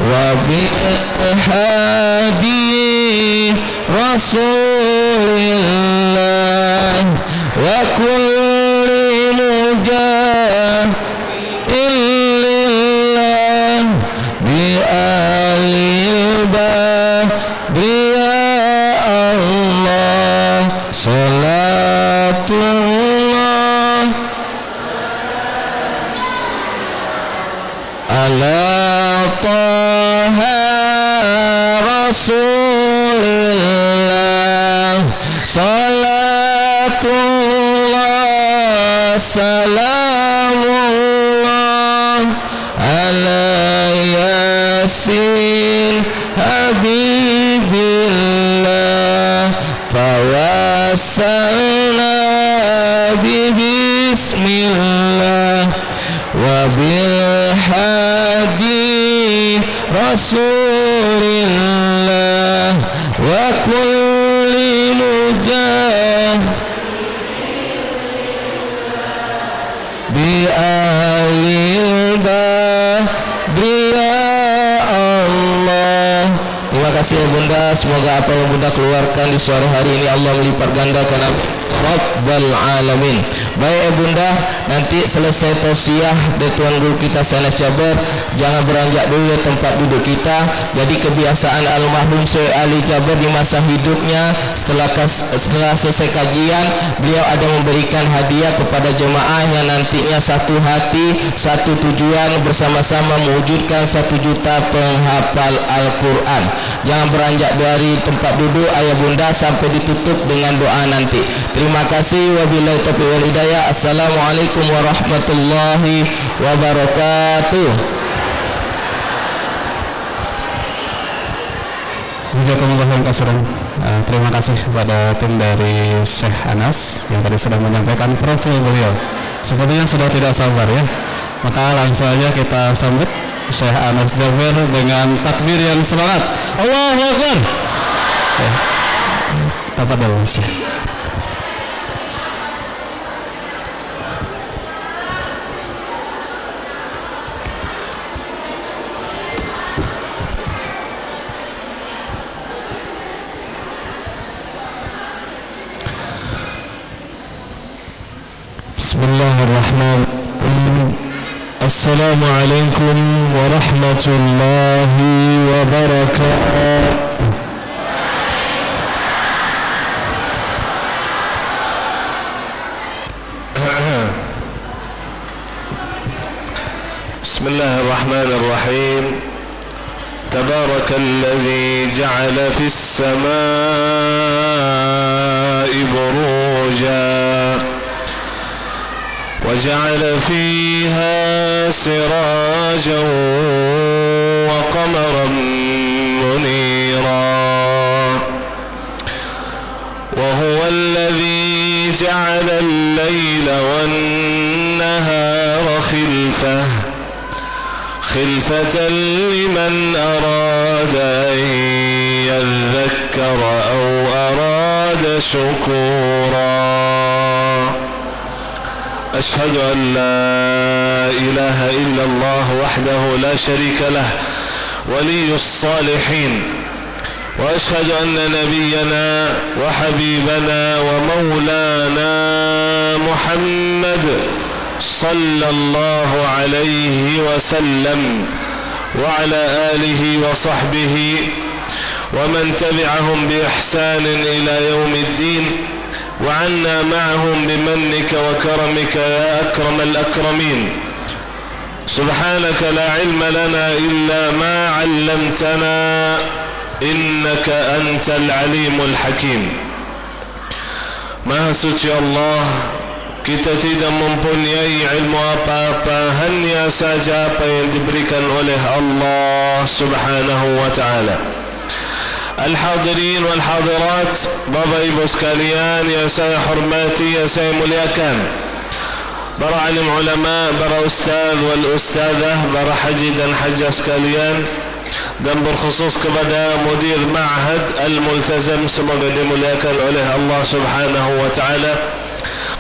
D: wa bihadi rasulillah wa kulli mujahilillah bi alil badriya Allah. Salatullah ala taha rasulillah. Salatullah salamullah ala yasin habibillah. Tawassalna bismillah wa bil hadi rasulillah wa kulli mujah bi alil badriya Allah. Terima kasih ya Bunda, semoga apa yang Bunda keluarkan di sore hari ini Allah melipat gandakan, amin rabbal alamin. Baik Bunda, nanti selesai tausiah dari Tuan Guru kita Syekh Anas Jaber, jangan beranjak dulu ya tempat duduk kita. Jadi kebiasaan almarhum Syekh Ali Jaber di masa hidupnya, setelah selesai kajian, beliau ada memberikan hadiah kepada jemaah yang nantinya satu hati, satu tujuan, bersama-sama mewujudkan 1 juta penghafal Al-Quran. Jangan beranjak dari tempat duduk ayah Bunda sampai ditutup dengan doa nanti. Terima kasih, wabillahi taufiq wal hidayah. Assalamualaikum warahmatullahi wabarakatuh.
A: Jazakumullahu khairan. Terima kasih kepada tim dari Syekh Anas yang tadi sudah menyampaikan profil beliau. Sepertinya sudah tidak sabar ya. Maka langsung saja kita sambut Syekh Anas Jaber dengan takbir yang semangat. Allahu Akbar. Tafadhol Syekh.
F: Bismillahirrahmanirrahim. Assalamualaikum warahmatullahi wabarakatuh.
G: Bismillahirrahmanirrahim. Tabarakalladzi ja'ala fis samaa'i burujan وجعل فيها سراجا وقمرا منيرا وهو الذي جعل الليل والنهار خلفة لمن أراد أن يذكر أو أراد شكورا أشهد أن لا إله إلا الله وحده لا شريك له ولي الصالحين وأشهد أن نبينا وحبيبنا ومولانا محمد صلى الله عليه وسلم وعلى آله وصحبه ومن تبعهم بإحسان إلى يوم الدين وعنا معهم بمنك وكرمك يا أكرم الأكرمين. سبحانك لا علم لنا إلا ما علمتنا إنك أنت العليم الحكيم. Maha suci Allah, kita tidak mempunyai ilmu apa-apa, hanya saja apa yang diberikan oleh Allah Subhanahu wa ta'ala. Al-hadirin wal-hadirat, Bapak Ibu sekalian yang saya hormati, yang saya muliakan, para alim ulama, para ustaz wal ustazah, para haji dan hajjah sekalian, dan berkhusus kepada mudir ma'had Al-Multazam, semoga dimuliakan oleh Allah Subhanahu wa ta'ala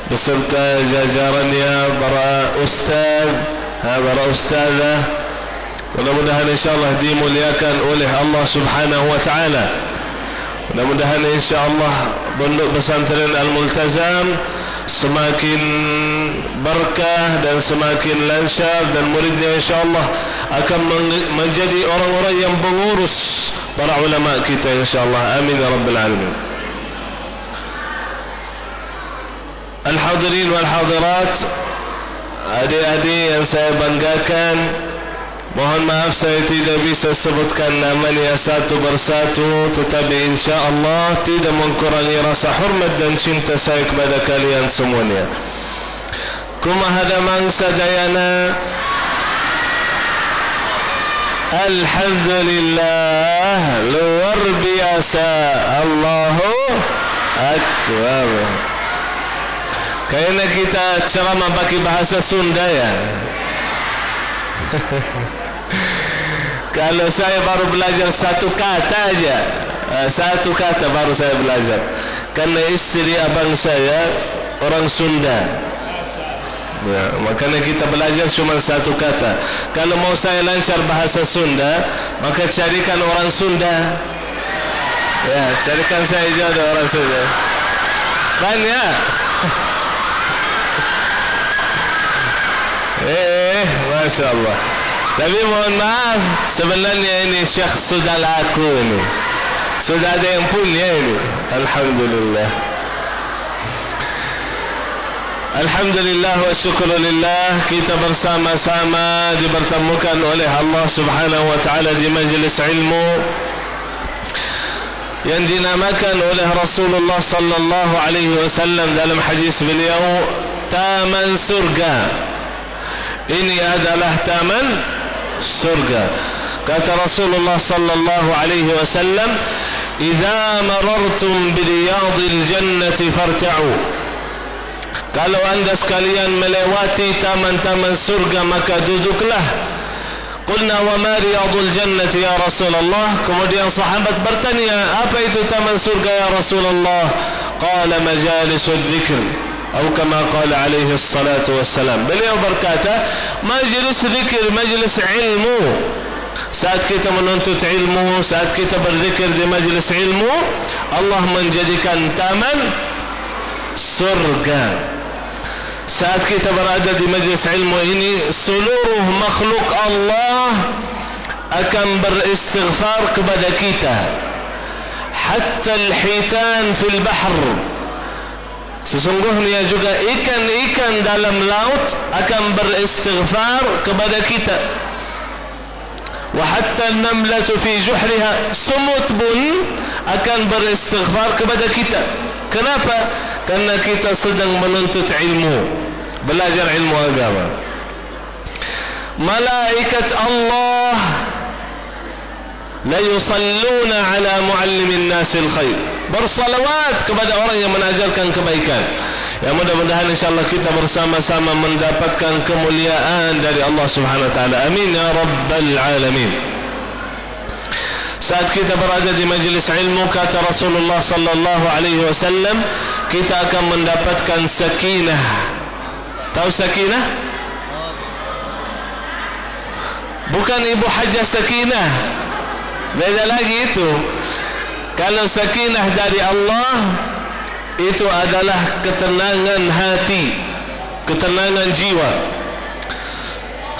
G: beserta jajarannya, para ustaz, para ustazah. Mudah-mudahan insyaAllah dimuliakan oleh Allah Subhanahu wa ta'ala. Mudah-mudahan insyaAllah pondok pesantren Al-Multazam semakin berkah dan semakin lancar, dan muridnya insyaAllah akan menjadi orang-orang yang pengurus para ulama kita insyaAllah. Amin ya Rabbil Alamin. Al-hadirin wal-hadirat, adik-adik yang saya banggakan, mohon maaf saya tidak bisa sebutkan namanya satu persatu, tetapi insyaAllah tidak mengurangi rasa hormat dan cinta saya kepada kalian semuanya. Kumaha mangsa dayana, alhamdulillah, luar biasa, Allahu Akbar. Kayaknya kita ceramah pakai bahasa Sunda ya. Kalau saya baru belajar satu kata aja, satu kata baru saya belajar, karena istri abang saya orang Sunda ya, makanya kita belajar cuma satu kata. Kalau mau saya lancar bahasa Sunda, maka carikan orang Sunda ya, carikan saya jodoh orang Sunda banyak. Masya Allah. Tapi mohon maaf, sebenarnya ini Syekh sudah laku ini, sudah ada yang punya ini. Alhamdulillah. Alhamdulillah wa syukurulillah, kita bersama-sama dipertemukan oleh Allah Subhanahu wa ta'ala di majlis ilmu yang dinamakan oleh Rasulullah sallallahu alaihi wasallam dalam hadis beliau, taman surga. Ini adalah taman surga. Kata Rasulullah sallallahu alaihi wasallam, "Idza marartum bi riyadil jannati farta'u." Kalau anda sekalian melewati taman-taman surga, maka duduklah. Qulna wa ma riyadul jannati ya Rasulullah. Kemudian sahabat bertanya, apa itu taman surga ya Rasulullah? Qala majalisud dzikr. Atau kama qala alaihi salatu wassalam. Beliau berkata, majlis zikir, majlis ilmu. Saat kita menuntut ilmu, saat kita berzikir di majlis ilmu, Allah menjadikan taman surga. saat kita berada di majlis ilmu ini, seluruh makhluk Allah akan beristighfar kepada kita. Hatta al-hitan fil bahr, sesungguhnya juga ikan-ikan dalam laut akan beristighfar kepada kita. Wa hatta an-namlatu fi juhriha, semut pun akan beristighfar kepada kita. Kenapa? Karena kita sedang menuntut ilmu, belajar ilmu agama. Malaikat Allah la yusalluna ala muallimin nasil khair, bersalawat kepada orang yang mengajarkan kebaikan. Ya, mudah-mudahan insyaallah kita bersama-sama mendapatkan kemuliaan dari Allah Subhanahu wa taala. Amin ya rabbal alamin. Saat kita berada di majlis ilmu, kata Rasulullah sallallahu alaihi wasallam, kita akan mendapatkan sakinah. Tahu sakinah? Bukan ibu hajah sakinah, beda lagi itu. Kalau sakinah dari Allah, itu adalah ketenangan hati, ketenangan jiwa.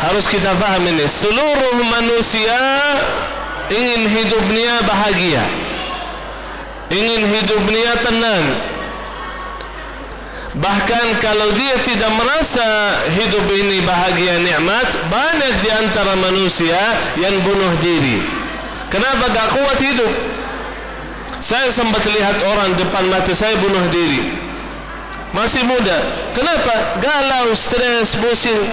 G: Harus kita faham ini. Seluruh manusia ingin hidupnya bahagia, ingin hidupnya tenang. Bahkan kalau dia tidak merasa hidup ini bahagia nikmat, banyak di antara manusia yang bunuh diri. Kenapa? Tak kuat hidup. Saya sempat lihat orang depan mata saya bunuh diri, masih muda. Kenapa? Galau, stres, pusing.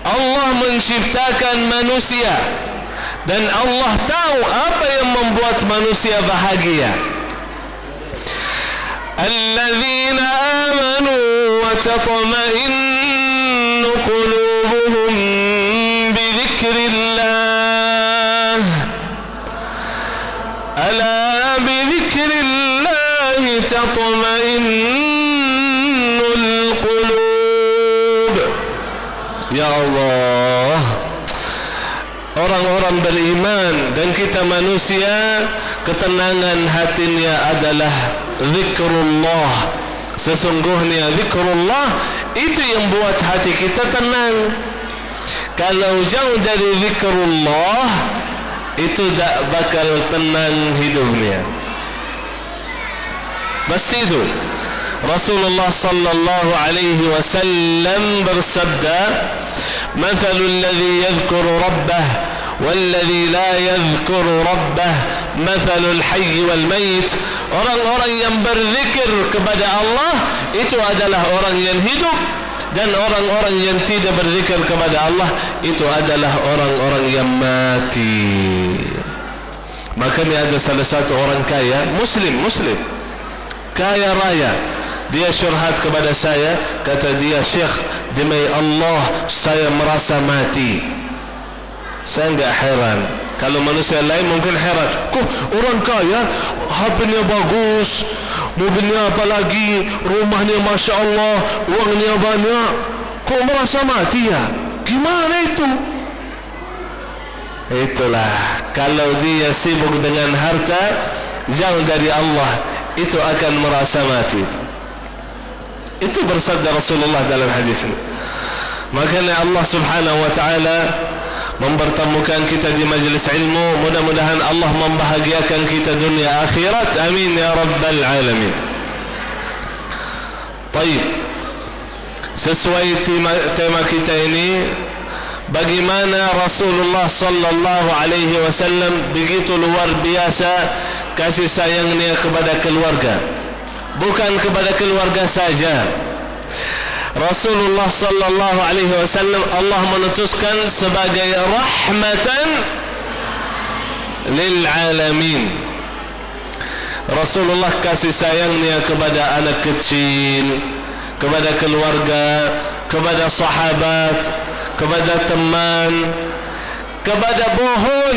G: Allah menciptakan manusia dan Allah tahu apa yang membuat manusia bahagia. Alladzina amanu wa tatma'innu qulubuhum bi dzikrillah. Ala bi dzikrillah tatma'innul qulub. Ya Allah, orang-orang beriman dan kita manusia, ketenangan hatinya adalah zikrullah. Sesungguhnya zikrullah itu yang buat hati kita tenang. Kalau jauh dari zikrullah, itu tak bakal tenang hidupnya. Pasti itu Rasulullah sallallahu alaihi wasallam bersabda, "Mathalul ladzi yadhkuru rabbah walladzi la yadhkuru rabbah, mathalul hayy wal mayt." Orang-orang yang berzikir kepada Allah itu adalah orang yang hidup, dan orang-orang yang tidak berzikir kepada Allah itu adalah orang-orang yang mati. Makanya ada salah satu orang kaya, muslim, kaya raya. Dia syurhat kepada saya, kata dia, "Syekh, demi Allah saya merasa mati." Saya enggak heran. Kalau manusia lain mungkin heran, kok orang kaya, HP-nya bagus, mobilnya apalagi, rumahnya Masya Allah, uangnya banyak, kok merasa mati ya? Gimana itu? Itulah, kalau dia sibuk dengan harta, jauh dari Allah, itu akan merasa mati. Itu bersabda Rasulullah dalam hadis ini. Makanya Allah Subhanahu wa taala mempertemukan kita di majlis ilmu. Mudah-mudahan Allah membahagiakan kita dunia akhirat. Amin ya rabbal alamin. Baik, sesuai tema kita ini, bagaimana Rasulullah sallallahu alaihi wasallam begitu luar biasa kasih sayangnya kepada keluarga. Bukan kepada keluarga saja, Rasulullah sallallahu alaihi wasallam Allah menutuskan sebagai rahmatan lil alamin. Rasulullah kasih sayangnya kepada anak kecil, kepada keluarga, kepada sahabat, kepada teman, kepada pohon.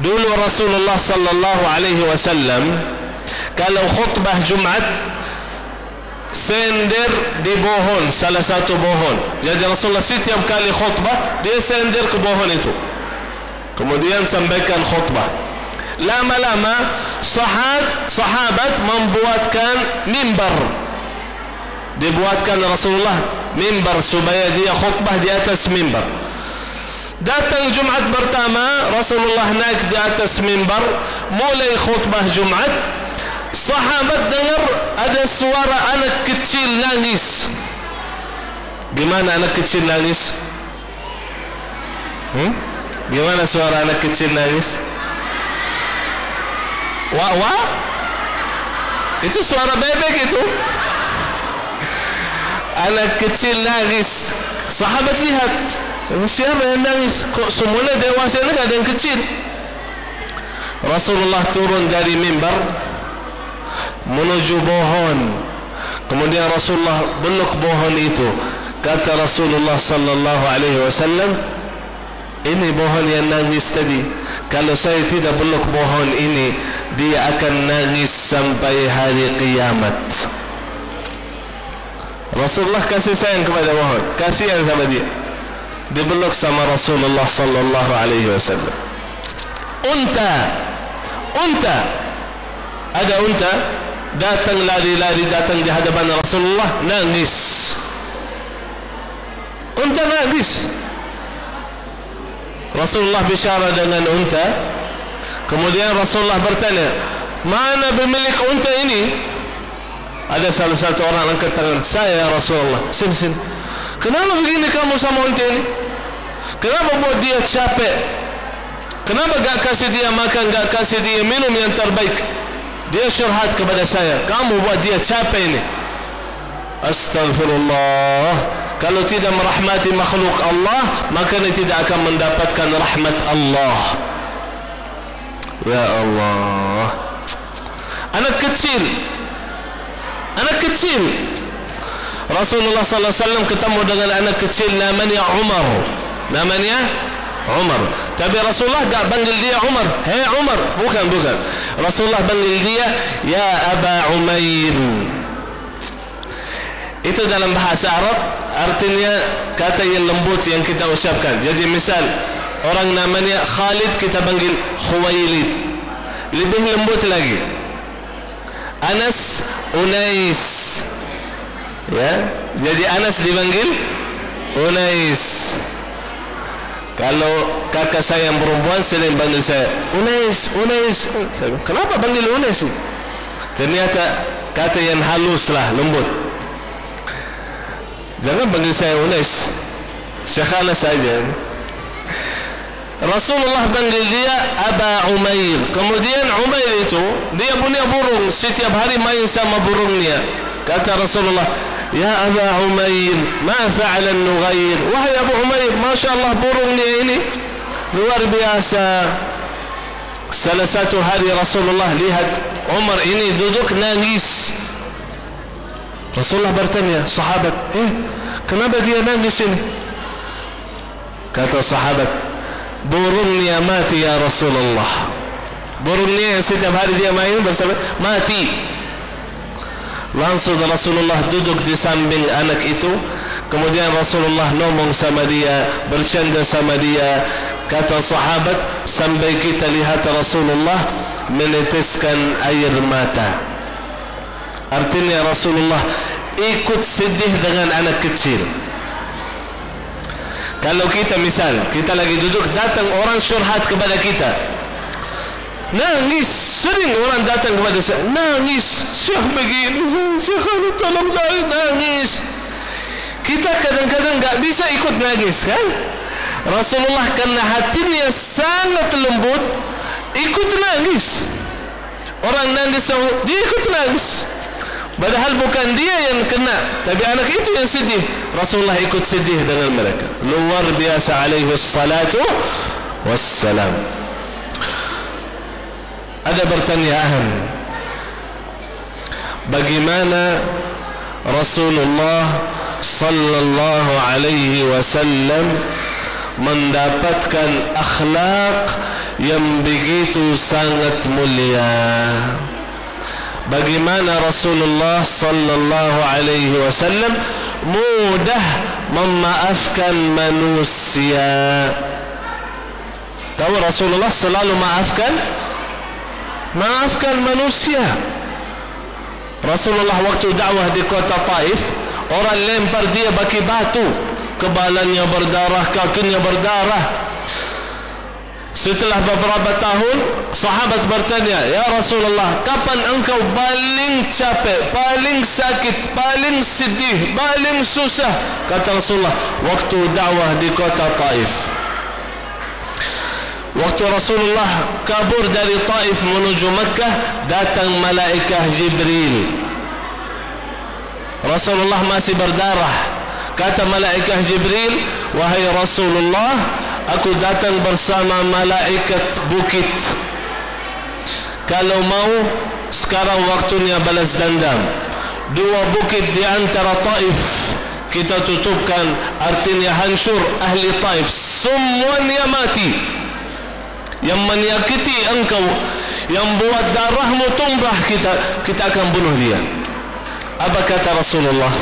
G: Dulu Rasulullah sallallahu alaihi wasallam kalau khutbah Jumat sender di pohon, salah satu pohon. Jadi Rasulullah setiap kali khutbah dia sender ke pohon itu, kemudian sampaikan khutbah. Lama-lama sahabat membuatkan mimbar. dibuatkan Rasulullah mimbar supaya dia khutbah di atas mimbar. Datang Jumat pertama, Rasulullah naik di atas mimbar, mulai khutbah Jumat. Sahabat dengar ada suara anak kecil nangis. Gimana anak kecil nangis? Gimana suara anak kecil nangis? Wah, itu suara bebek itu. Anak kecil nangis. Sahabat lihat, siapa yang nangis? Kok semuanya dewasa, ini ada yang kecil? Rasulullah turun dari mimbar menuju pohon. Kemudian Rasulullah beluk pohon itu. Kata Rasulullah sallallahu alaihi wasallam, ini pohon yang nangis tadi. Kalau saya tidak beluk pohon ini, dia akan nangis sampai hari kiamat. Rasulullah kasih sayang kepada pohon, kasihan sama dia, dibeluk sama Rasulullah sallallahu alaihi wasallam. Unta, ada unta datang lari-lari datang di hadapan Rasulullah, nangis. Unta nangis. Rasulullah bicara dengan unta. Kemudian Rasulullah bertanya, mana pemilik unta ini? Ada salah satu orang angkat tangan, saya Rasulullah. Sini. Kenapa begini kamu sama unta ini? Kenapa buat dia capek? Kenapa gak kasih dia makan, gak kasih dia minum yang terbaik? Dia syurhat kepada saya, kamu buat dia capek ini. Astaghfirullah. Kalau tidak merahmati makhluk Allah, maka dia tidak akan mendapatkan rahmat Allah. Ya Allah. Anak kecil. Rasulullah sallallahu alaihi wasallam ketemu dengan anak kecil namanya Umar. Tapi Rasulullah tak panggil dia Umar. Hei Umar, bukan. Rasulullah panggil dia ya Aba Umair. Itu dalam bahasa Arab artinya kata yang lembut yang kita ucapkan. Jadi misal orang namanya Khalid, kita panggil Khuwailid, lebih lembut lagi. Anas, Unais, ya. Jadi Anas dipanggil Unais. Kalau kakak saya yang perempuan sering panggil saya Unais. Saya bilang, kenapa panggil Unais? Ternyata kata yang halus lah, lembut. Jangan panggil saya Unais, Syekh Anas saja. Rasulullah panggil dia Aba Umair. Kemudian Umair itu dia punya burung, setiap hari main sama burungnya. Kata Rasulullah, ya Aba Umair, ma fa'ala an-nughair? Wahai Abu Umair, Masya Allah burungnya ini luar biasa. Salah satu hari Rasulullah lihat Umar ini duduk nangis. Rasulullah bertanya sahabat, kenapa dia nangis ini? Kata sahabat, burungnya mati ya Rasulullah. Burungnya yang setiap hari dia main bersama mati. Langsung Rasulullah duduk di samping anak itu. Kemudian Rasulullah ngomong sama dia, bercanda sama dia. Kata sahabat, sampai kita lihat Rasulullah meneteskan air mata. Artinya Rasulullah ikut sedih dengan anak kecil. Kalau kita misal, kita lagi duduk, datang orang syurhat kepada kita, nangis. Sering orang datang kepada saya, nangis, Syekh begini, Syekh tolong nangis. Kita kadang-kadang gak bisa ikut nangis kan? Rasulullah karena hatinya sangat lembut, ikut nangis. Orang nangis, dia ikut nangis. Padahal bukan dia yang kena, tapi anak itu yang sedih. Rasulullah ikut sedih dengan mereka. Luar biasa alaihi salatu wassalam. Ada pertanyaan, bagaimana Rasulullah sallallahu alaihi wasallam mendapatkan akhlak yang begitu sangat mulia? Bagaimana Rasulullah sallallahu alaihi wasallam mudah memaafkan manusia? Tahu Rasulullah selalu maafkan manusia. Rasulullah waktu dakwah di kota Taif, orang lempar dia bagi batu, kepalanya berdarah, kakinya berdarah. Setelah beberapa tahun, sahabat bertanya, "Ya Rasulullah, kapan engkau paling capek, paling sakit, paling sedih, paling susah?" Kata Rasulullah, "Waktu dakwah di kota Taif." Waktu Rasulullah kabur dari Taif menuju Makkah, datang malaikat Jibril. Rasulullah masih berdarah. Kata malaikat Jibril, "Wahai Rasulullah, aku datang bersama malaikat bukit. Kalau mau, sekarang waktunya balas dendam. Dua bukit di antara Taif kita tutupkan, artinya hancur ahli Taif, semuanya mati. Yang menyakiti engkau, yang buat darahmu tumpah, kita akan bunuh dia." Apa kata Rasulullah?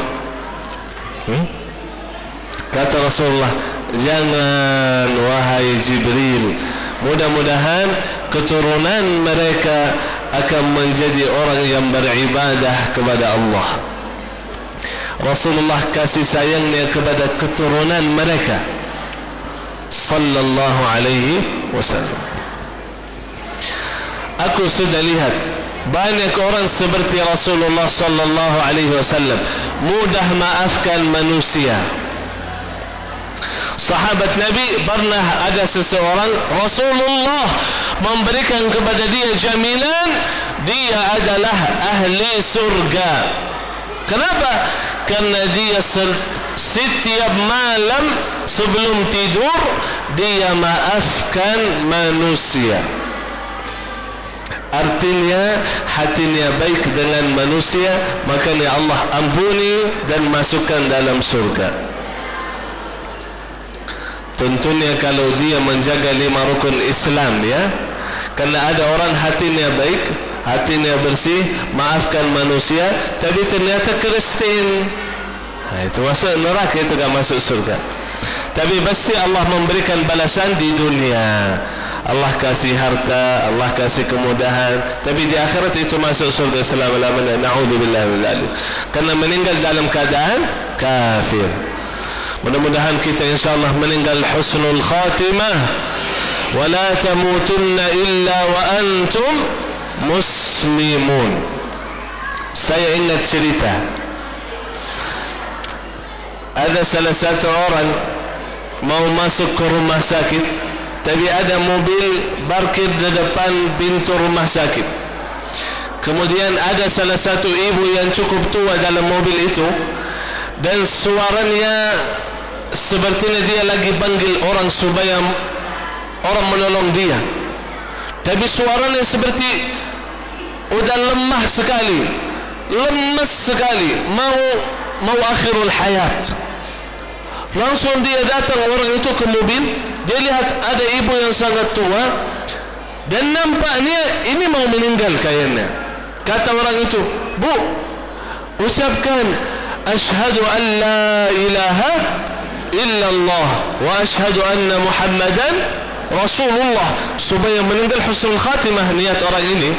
G: Kata Rasulullah, "Jangan wahai Jibril, mudah-mudahan keturunan mereka akan menjadi orang yang beribadah kepada Allah." Rasulullah kasih sayangnya kepada keturunan mereka sallallahu alaihi wasallam. Aku sudah lihat banyak orang seperti Rasulullah sallallahu alaihi wasallam, mudah maafkan manusia. Sahabat Nabi pernah ada seseorang, Rasulullah memberikan kepada dia jaminan dia adalah ahli surga. Kenapa? Karena dia setiap malam sebelum tidur dia maafkan manusia. Artinya hatinya baik dengan manusia, makanya Allah ampuni dan masukkan dalam surga. Tentunya kalau dia menjaga 5 rukun Islam, ya. Karena ada orang hatinya baik, hatinya bersih, maafkan manusia, tapi ternyata Kristen, itu masuk neraka, itu tak masuk surga. Tapi pasti Allah memberikan balasan di dunia. Allah kasih harta, Allah kasih kemudahan, tapi di akhirat itu masuk surga selama-lamanya. Na'udzubillah min dzalik. Karena meninggal dalam keadaan kafir. Mudah-mudahan kita insyaallah meninggal husnul khatimah. Wa la tamutunna illa wa antum muslimun. Saya ingat cerita. Ada salah satu orang mau masuk ke rumah sakit, tapi ada mobil parkir di depan pintu rumah sakit. Kemudian ada salah satu ibu yang cukup tua dalam mobil itu, dan suaranya sepertinya dia lagi panggil orang supaya orang menolong dia, tapi suaranya seperti udah lemah sekali, lemas sekali, mau akhirul hayat. Langsung dia datang orang itu ke mobil. Dia lihat ada ibu yang sangat tua dan nampaknya ini mau meninggal kayaknya. Kata orang itu, "Bu, ucapkan asyhadu an la ilaha illallah wa asyhadu anna Muhammadan Rasulullah," supaya meninggal husnul khatimah niat orang ini.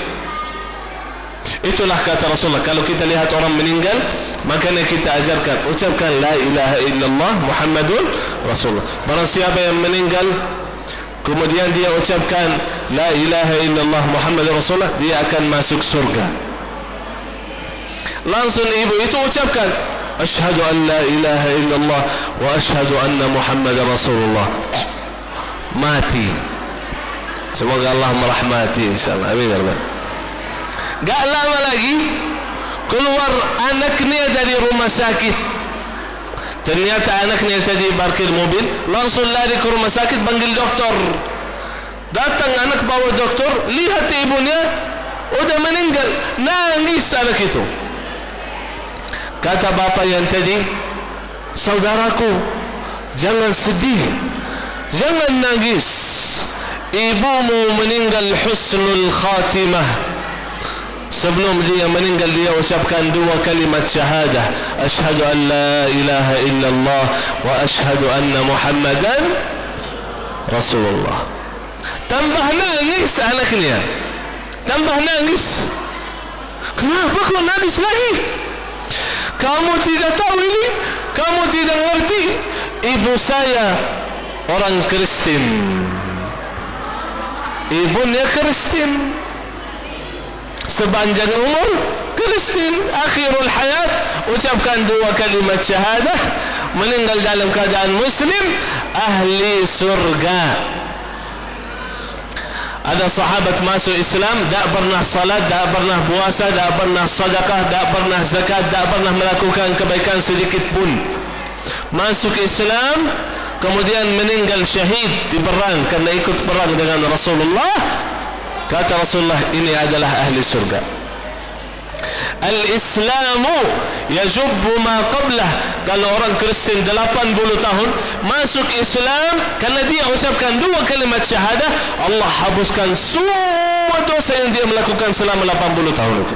G: Itulah kata Rasulullah, kalau kita lihat orang meninggal, makanya kita ajarkan ucapkan la ilaha illallah Muhammadun Rasulullah. Barang siapa yang meninggal kemudian dia ucapkan la ilaha illallah Muhammadun Rasulullah, dia akan masuk surga. Langsung ibu itu ucapkan asyhadu an la ilaha illallah wa asyhadu anna Muhammadun Rasulullah. Mati. Semoga Allah merahmati insyaallah. Amin ya rabbal. Gak lama lagi keluar anaknya dari rumah sakit. Ternyata anaknya tadi parkir mobil, langsung lari ke rumah sakit panggil dokter. Datang anak bawa dokter, lihat ibunya udah meninggal, nangis anak itu. Kata bapak yang tadi, "Saudaraku, jangan sedih, jangan nangis. Ibumu meninggal husnul khatimah. Sebelum dia meninggal dia ucapkan 2 kalimat syahadah, asyhadu an la ilaha illallah wa asyhadu anna Muhammadan Rasulullah." Tambah nangis anaknya, tambah nangis. Kenapa kau nangis lagi? kamu tidak tahu ini, kamu tidak ngerti. Ibu saya orang Kristen, ibunya Kristen, sepanjang umur Kristen, akhirul hayat ucapkan 2 kalimat syahadah, meninggal dalam keadaan muslim, ahli surga. Ada sahabat masuk Islam, tak pernah salat, tak pernah puasa, tak pernah sedekah, tak pernah zakat, tak pernah melakukan kebaikan sedikit pun. Masuk Islam, kemudian meninggal syahid di perang karena ikut perang dengan Rasulullah. Kata Rasulullah, ini adalah ahli surga. Al-Islamu yajubbu ma qablah. Kalau orang Kristen 80 tahun masuk Islam, karena dia ucapkan 2 kalimat syahadah, Allah hapuskan semua dosa yang dia melakukan selama 80 tahun itu.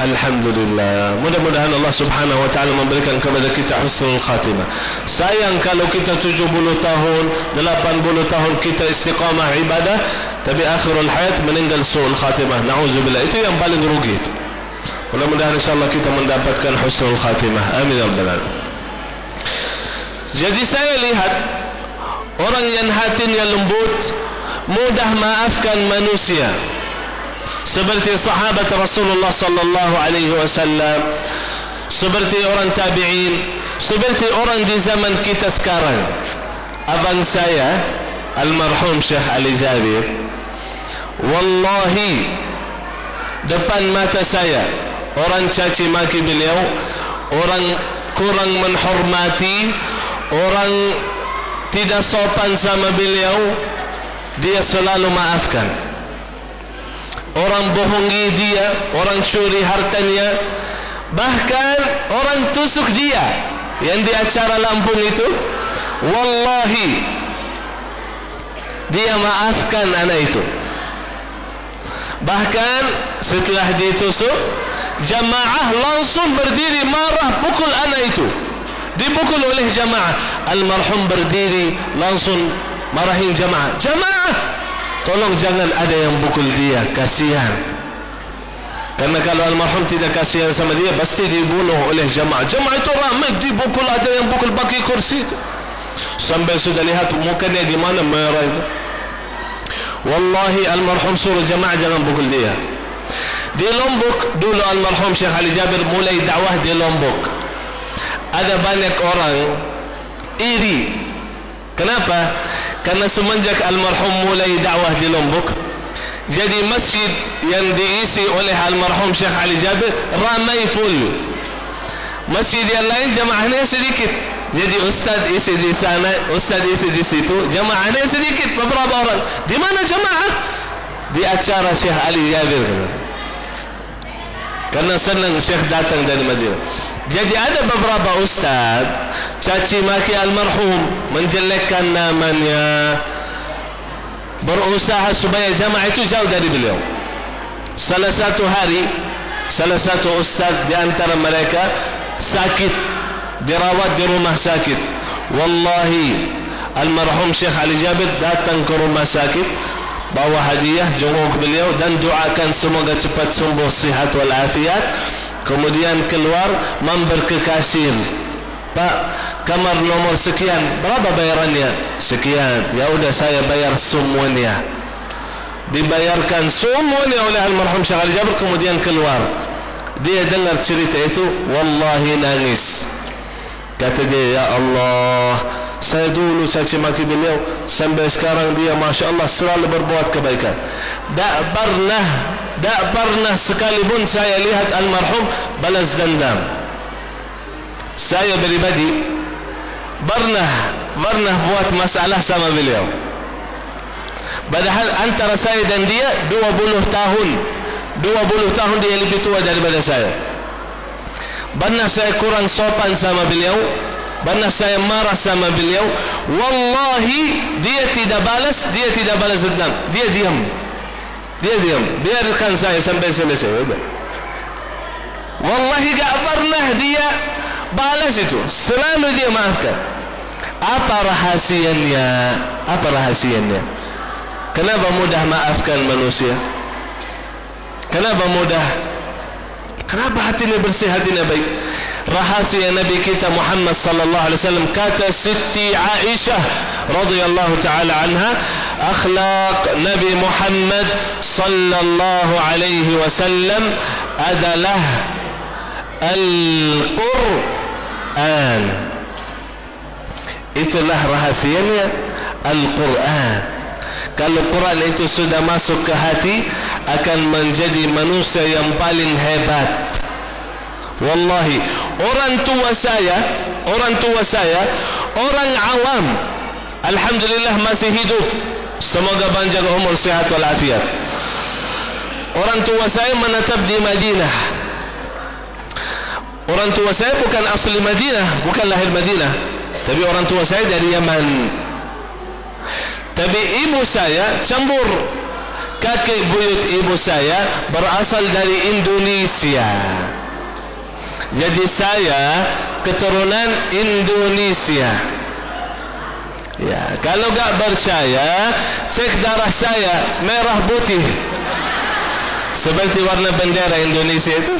G: Alhamdulillah. Mudah-mudahan Allah subhanahu wa ta'ala memberikan kepada kita husnul khatimah. Sayang kalau kita 70 tahun 80 tahun kita istiqamah ibadah, tapi akhirul hayat meninggal su'ul khatimah. Na'udzubillah. Itu yang paling rugi itu. Mudah-mudahan insyaAllah kita mendapatkan husnul khatimah. Amin ya rabbal alamin. Jadi saya lihat orang yang hatinya lembut, mudah maafkan manusia, seperti sahabat Rasulullah sallallahu alaihi wasallam, seperti orang tabi'in, seperti orang di zaman kita sekarang. Abang saya almarhum Syekh Ali Jabir, wallahi depan mata saya orang caci maki beliau, orang kurang menghormati, orang tidak sopan sama beliau, dia selalu maafkan. Orang bohongi dia, orang curi hartanya, bahkan orang tusuk dia yang di acara Lampung itu, wallahi dia maafkan anak itu. Bahkan setelah ditusuk, jamaah langsung berdiri marah pukul anak itu, dipukul oleh jamaah. Almarhum berdiri langsung marahin jamaah, jamaah tolong jangan ada yang pukul dia, kasihan. Karena kalau almarhum tidak kasihan sama dia, pasti dibunuh oleh jamaah. Jamaah itu ramai dipukul, ada yang pukul pakai kursi itu, sampai sudah lihat mukanya gimana, merah itu. Wallahi almarhum suruh jamaah jangan pukul dia. Di Lombok dulu almarhum Syekh Ali Jabir mulai dakwah di Lombok, ada banyak orang iri. Kenapa? Karena semenjak almarhum mulai dakwah di Lombok, jadi masjid yang diisi oleh almarhum Syekh Ali Jabir ramai full. Masjid yang lain jamaahnya sedikit, jadi ustaz isi di sana, ustaz isi di situ, jamaahnya sedikit, beberapa orang. Di mana jamaah? Di acara Syekh Ali Jabir, karena senang Syekh datang dari Madinah. Jadi ada beberapa ustaz caci maki almarhum, menjelekkan namanya, berusaha supaya jamaah itu jauh dari beliau. Salah satu hari, salah satu ustaz di antara mereka sakit, dirawat di rumah sakit. Wallahi almarhum Syekh Ali Jabir datang ke rumah sakit, bawa hadiah, jenguk beliau dan doakan semoga cepat sembuh, sihat wal afiat. Kemudian keluar member ke kasir, Pak, kamar nomor sekian, berapa bayarannya? Sekian. Ya udah saya bayar semuanya. Dibayarkan semuanya oleh almarhum Syekh Ali Jabir. Kemudian keluar, dia dengar cerita itu, wallahi nangis. Kata dia, ya Allah, saya dulu caci maki beliau, sampai sekarang dia Masya Allah selalu berbuat kebaikan. Tak pernah sekalipun saya lihat almarhum balas dendam. Saya pribadi pernah buat masalah sama beliau, padahal antara saya dan dia 20 tahun dia lebih tua daripada saya. Pernah saya kurang sopan sama beliau, pernah saya marah sama beliau. Wallahi dia tidak balas dendam, dia diam, biarkan saya sampai selesai. Wallahi gak pernah dia balas itu, selalu dia maafkan. Apa rahasianya? Kenapa mudah maafkan manusia? Kenapa mudah Kenapa hatinya bersih, hatinya baik? Rahasia Nabi kita Muhammad sallallahu alaihi wasallam, kata Siti Aisyah radhiyallahu taala anha, akhlak Nabi Muhammad sallallahu alaihi wasallam adalah Al-Quran. Itulah rahasianya Al-Quran. Kalau Quran itu sudah masuk ke hati, akan menjadi manusia yang paling hebat. Wallahi, orang tua saya, orang awam, alhamdulillah masih hidup. Semoga panjang umur, sehat walafiat. Orang tua saya menetap di Madinah. Orang tua saya bukan asli Madinah, bukan lahir Madinah, tapi orang tua saya dari Yaman. Tapi ibu saya campur. Kakek buyut ibu saya berasal dari Indonesia. Jadi saya keturunan Indonesia. Ya, kalau gak percaya, cek darah saya, merah putih, seperti warna bendera Indonesia itu.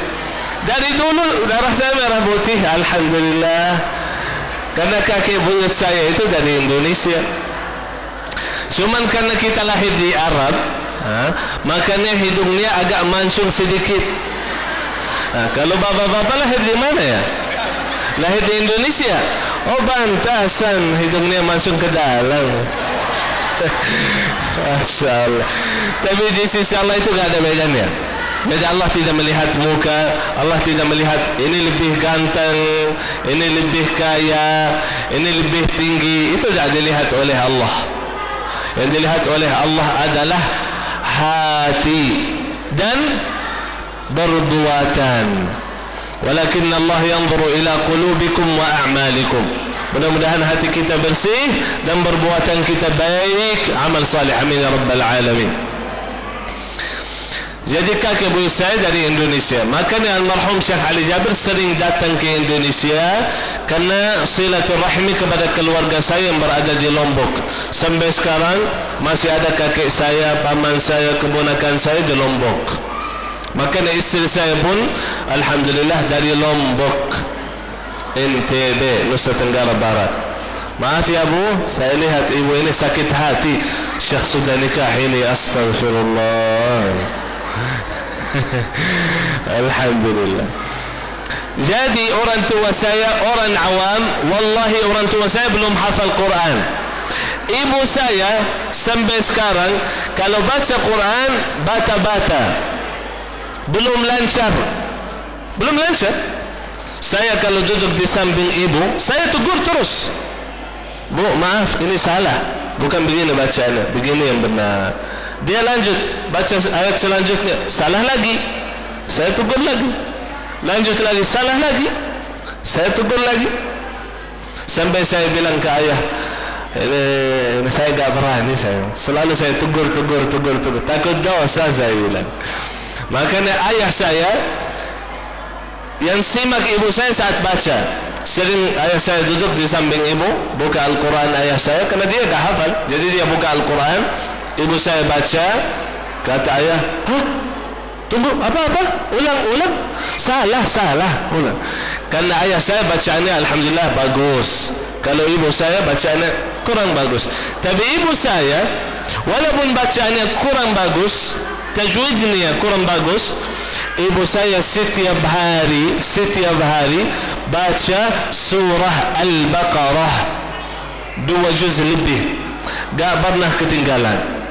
G: Dari dulu darah saya merah putih, alhamdulillah. Karena kakek buyut saya itu dari Indonesia. Cuman karena kita lahir di Arab, makanya hidungnya agak mancung sedikit. Kalau bapak-bapak lahir di mana ya? Lahir di Indonesia. Oh, pantasan hidungnya mancung ke dalam. Masya Allah. Tapi di sisi Allah itu gak ada bedanya. Jadi Allah tidak melihat muka, Allah tidak melihat ini lebih ganteng, ini lebih kaya, ini lebih tinggi. Itu tidak dilihat oleh Allah. Yang dilihat oleh Allah adalah hati dan perbuatan. Walakin Allah yanzuru ila qulubikum wa a'malikum. Mudah-mudahan hati kita bersih dan perbuatan kita baik, amal salih. Amin ya rabbal alamin. Jadi kakek buyut saya dari Indonesia. Makanya almarhum Syekh Ali Jabir sering datang ke Indonesia karena silaturahmi kepada keluarga saya yang berada di Lombok. Sampai sekarang masih ada kakek saya, paman saya, keponakan saya di Lombok. Makanya istri saya pun alhamdulillah dari Lombok, NTB, Nusa Tenggara Barat. Maaf ya Bu, saya lihat ibu ini sakit hati. Syekh sudah nikah ini, astagfirullah. Alhamdulillah. Jadi orang tua saya orang awam. Wallahi orang tua saya belum hafal Quran. Ibu saya sampai sekarang kalau baca Quran bata-bata, belum lancar. Saya kalau duduk di samping ibu, saya tegur terus, Bu maaf ini salah, bukan begini bacanya, begini yang benar. Dia lanjut baca ayat selanjutnya, salah lagi, saya tegur lagi. Lanjut lagi, salah lagi, saya tegur lagi. Sampai saya bilang ke ayah, ini saya gak berani, saya selalu saya tegur, takut dosa saya bilang. Makanya ayah saya yang simak ibu saya saat baca, sering ayah saya duduk di samping ibu, buka Al-Quran ayah saya, karena dia gak hafal, jadi dia buka Al-Quran, ibu saya baca, kata ayah, hah? Tunggu, apa? Ulang. Salah, ulang. Karena ayah saya bacaannya alhamdulillah bagus. Kalau ibu saya bacaannya kurang bagus. Tapi ibu saya, walaupun bacaannya kurang bagus, tajwidnya kurang bagus, ibu saya setiap hari baca surah Al-Baqarah 2 juz lebih, gak pernah ketinggalan.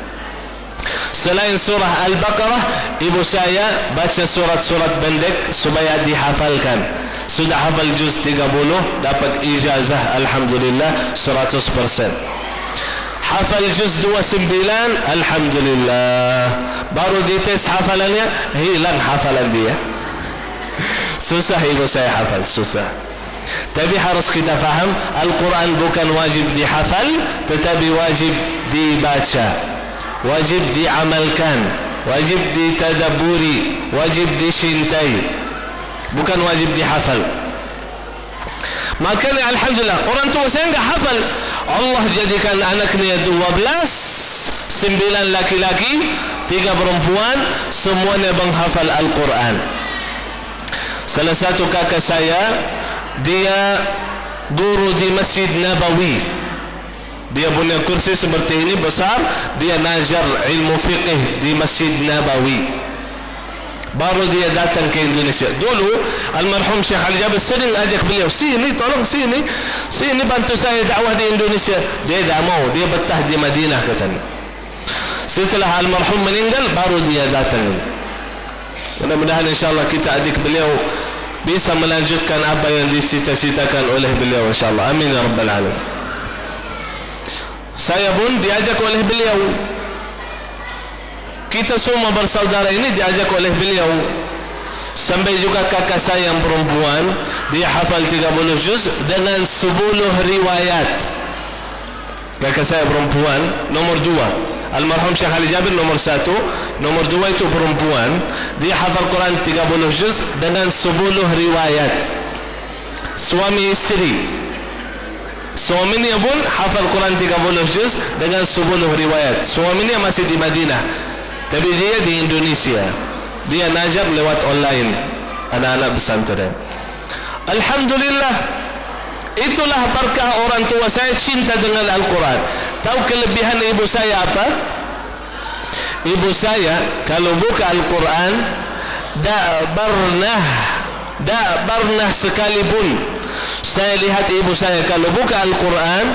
G: Selain surah Al-Baqarah, ibu saya baca surat-surat pendek supaya dihafalkan. Sudah hafal juz 30, dapat ijazah alhamdulillah 100%. Hafal juz 29, alhamdulillah. Baru dites hafalannya, hilang hafalan dia. Susah ibu saya hafal, susah. Tapi harus kita faham, Al-Quran bukan wajib dihafal, tetapi wajib dibaca, wajib diamalkan, wajib ditadaburi, wajib dicintai, bukan wajib dihafal. Makanya alhamdulillah orang tua saya enggak hafal. Allah jadikan anaknya 12, 9 laki-laki, 3 perempuan, semuanya menghafal Al-Quran. Salah satu kakak saya, dia guru di Masjid Nabawi. Dia punya kursi seperti ini besar, dia najar ilmu fiqh di Masjid Nabawi. Baru dia datang ke Indonesia. Dulu almarhum Syekh Ali Jabir sering ajak beliau, sini tolong, sini bantu saya dakwah di Indonesia. Dia tak mau, dia betah di Madinah katanya. Setelah almarhum meninggal, baru dia datang. Mudah-mudahan insyaAllah kita adik beliau bisa melanjutkan apa yang dicita-citakan oleh beliau insyaAllah. Amin ya Rabbal Alamin. Saya pun diajak oleh beliau. Kita semua bersaudara ini diajak oleh beliau. Sampai juga kakak saya yang perempuan, dia hafal 30 juz dengan 10 riwayat. Kakak saya perempuan nomor 2, almarhum Syekh Ali Jabir nomor 1, nomor 2 itu perempuan, dia hafal Quran 30 juz dengan 10 riwayat. Suami istri, suaminya pun hafal Quran 30 juz dengan 10 riwayat. Suaminya masih di Madinah, tapi dia di Indonesia. Dia najar lewat online anak-anak pesantren. Alhamdulillah, itulah berkah orang tua saya cinta dengan Al-Quran. Tahu kelebihan ibu saya apa? Ibu saya kalau buka Al-Quran, tak pernah sekalipun saya lihat ibu saya kalau buka Al-Quran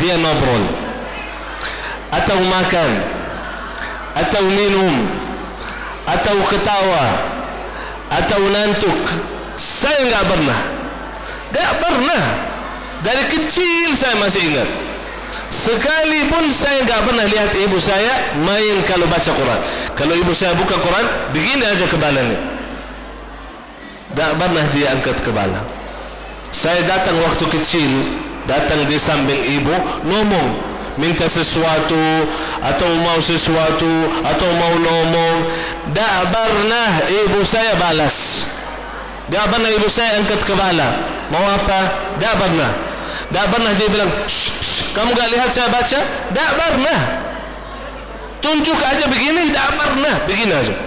G: dia ngobrol atau makan atau minum atau ketawa atau nantuk. Saya enggak pernah. Dari kecil saya masih ingat, sekalipun saya enggak pernah lihat ibu saya main kalau baca Quran. Kalau ibu saya buka Quran, begini aja kepalanya, tak pernah dia angkat kepala. Saya datang waktu kecil, datang di samping ibu, ngomong minta sesuatu atau mau sesuatu atau mau ngomong, tak pernah ibu saya balas. Tak pernah ibu saya angkat kepala. Mau apa? Tak pernah. Tak pernah dia bilang, shh, kamu gak lihat saya baca? Tak pernah. Tunjuk aja begini, tak pernah. Begini aja.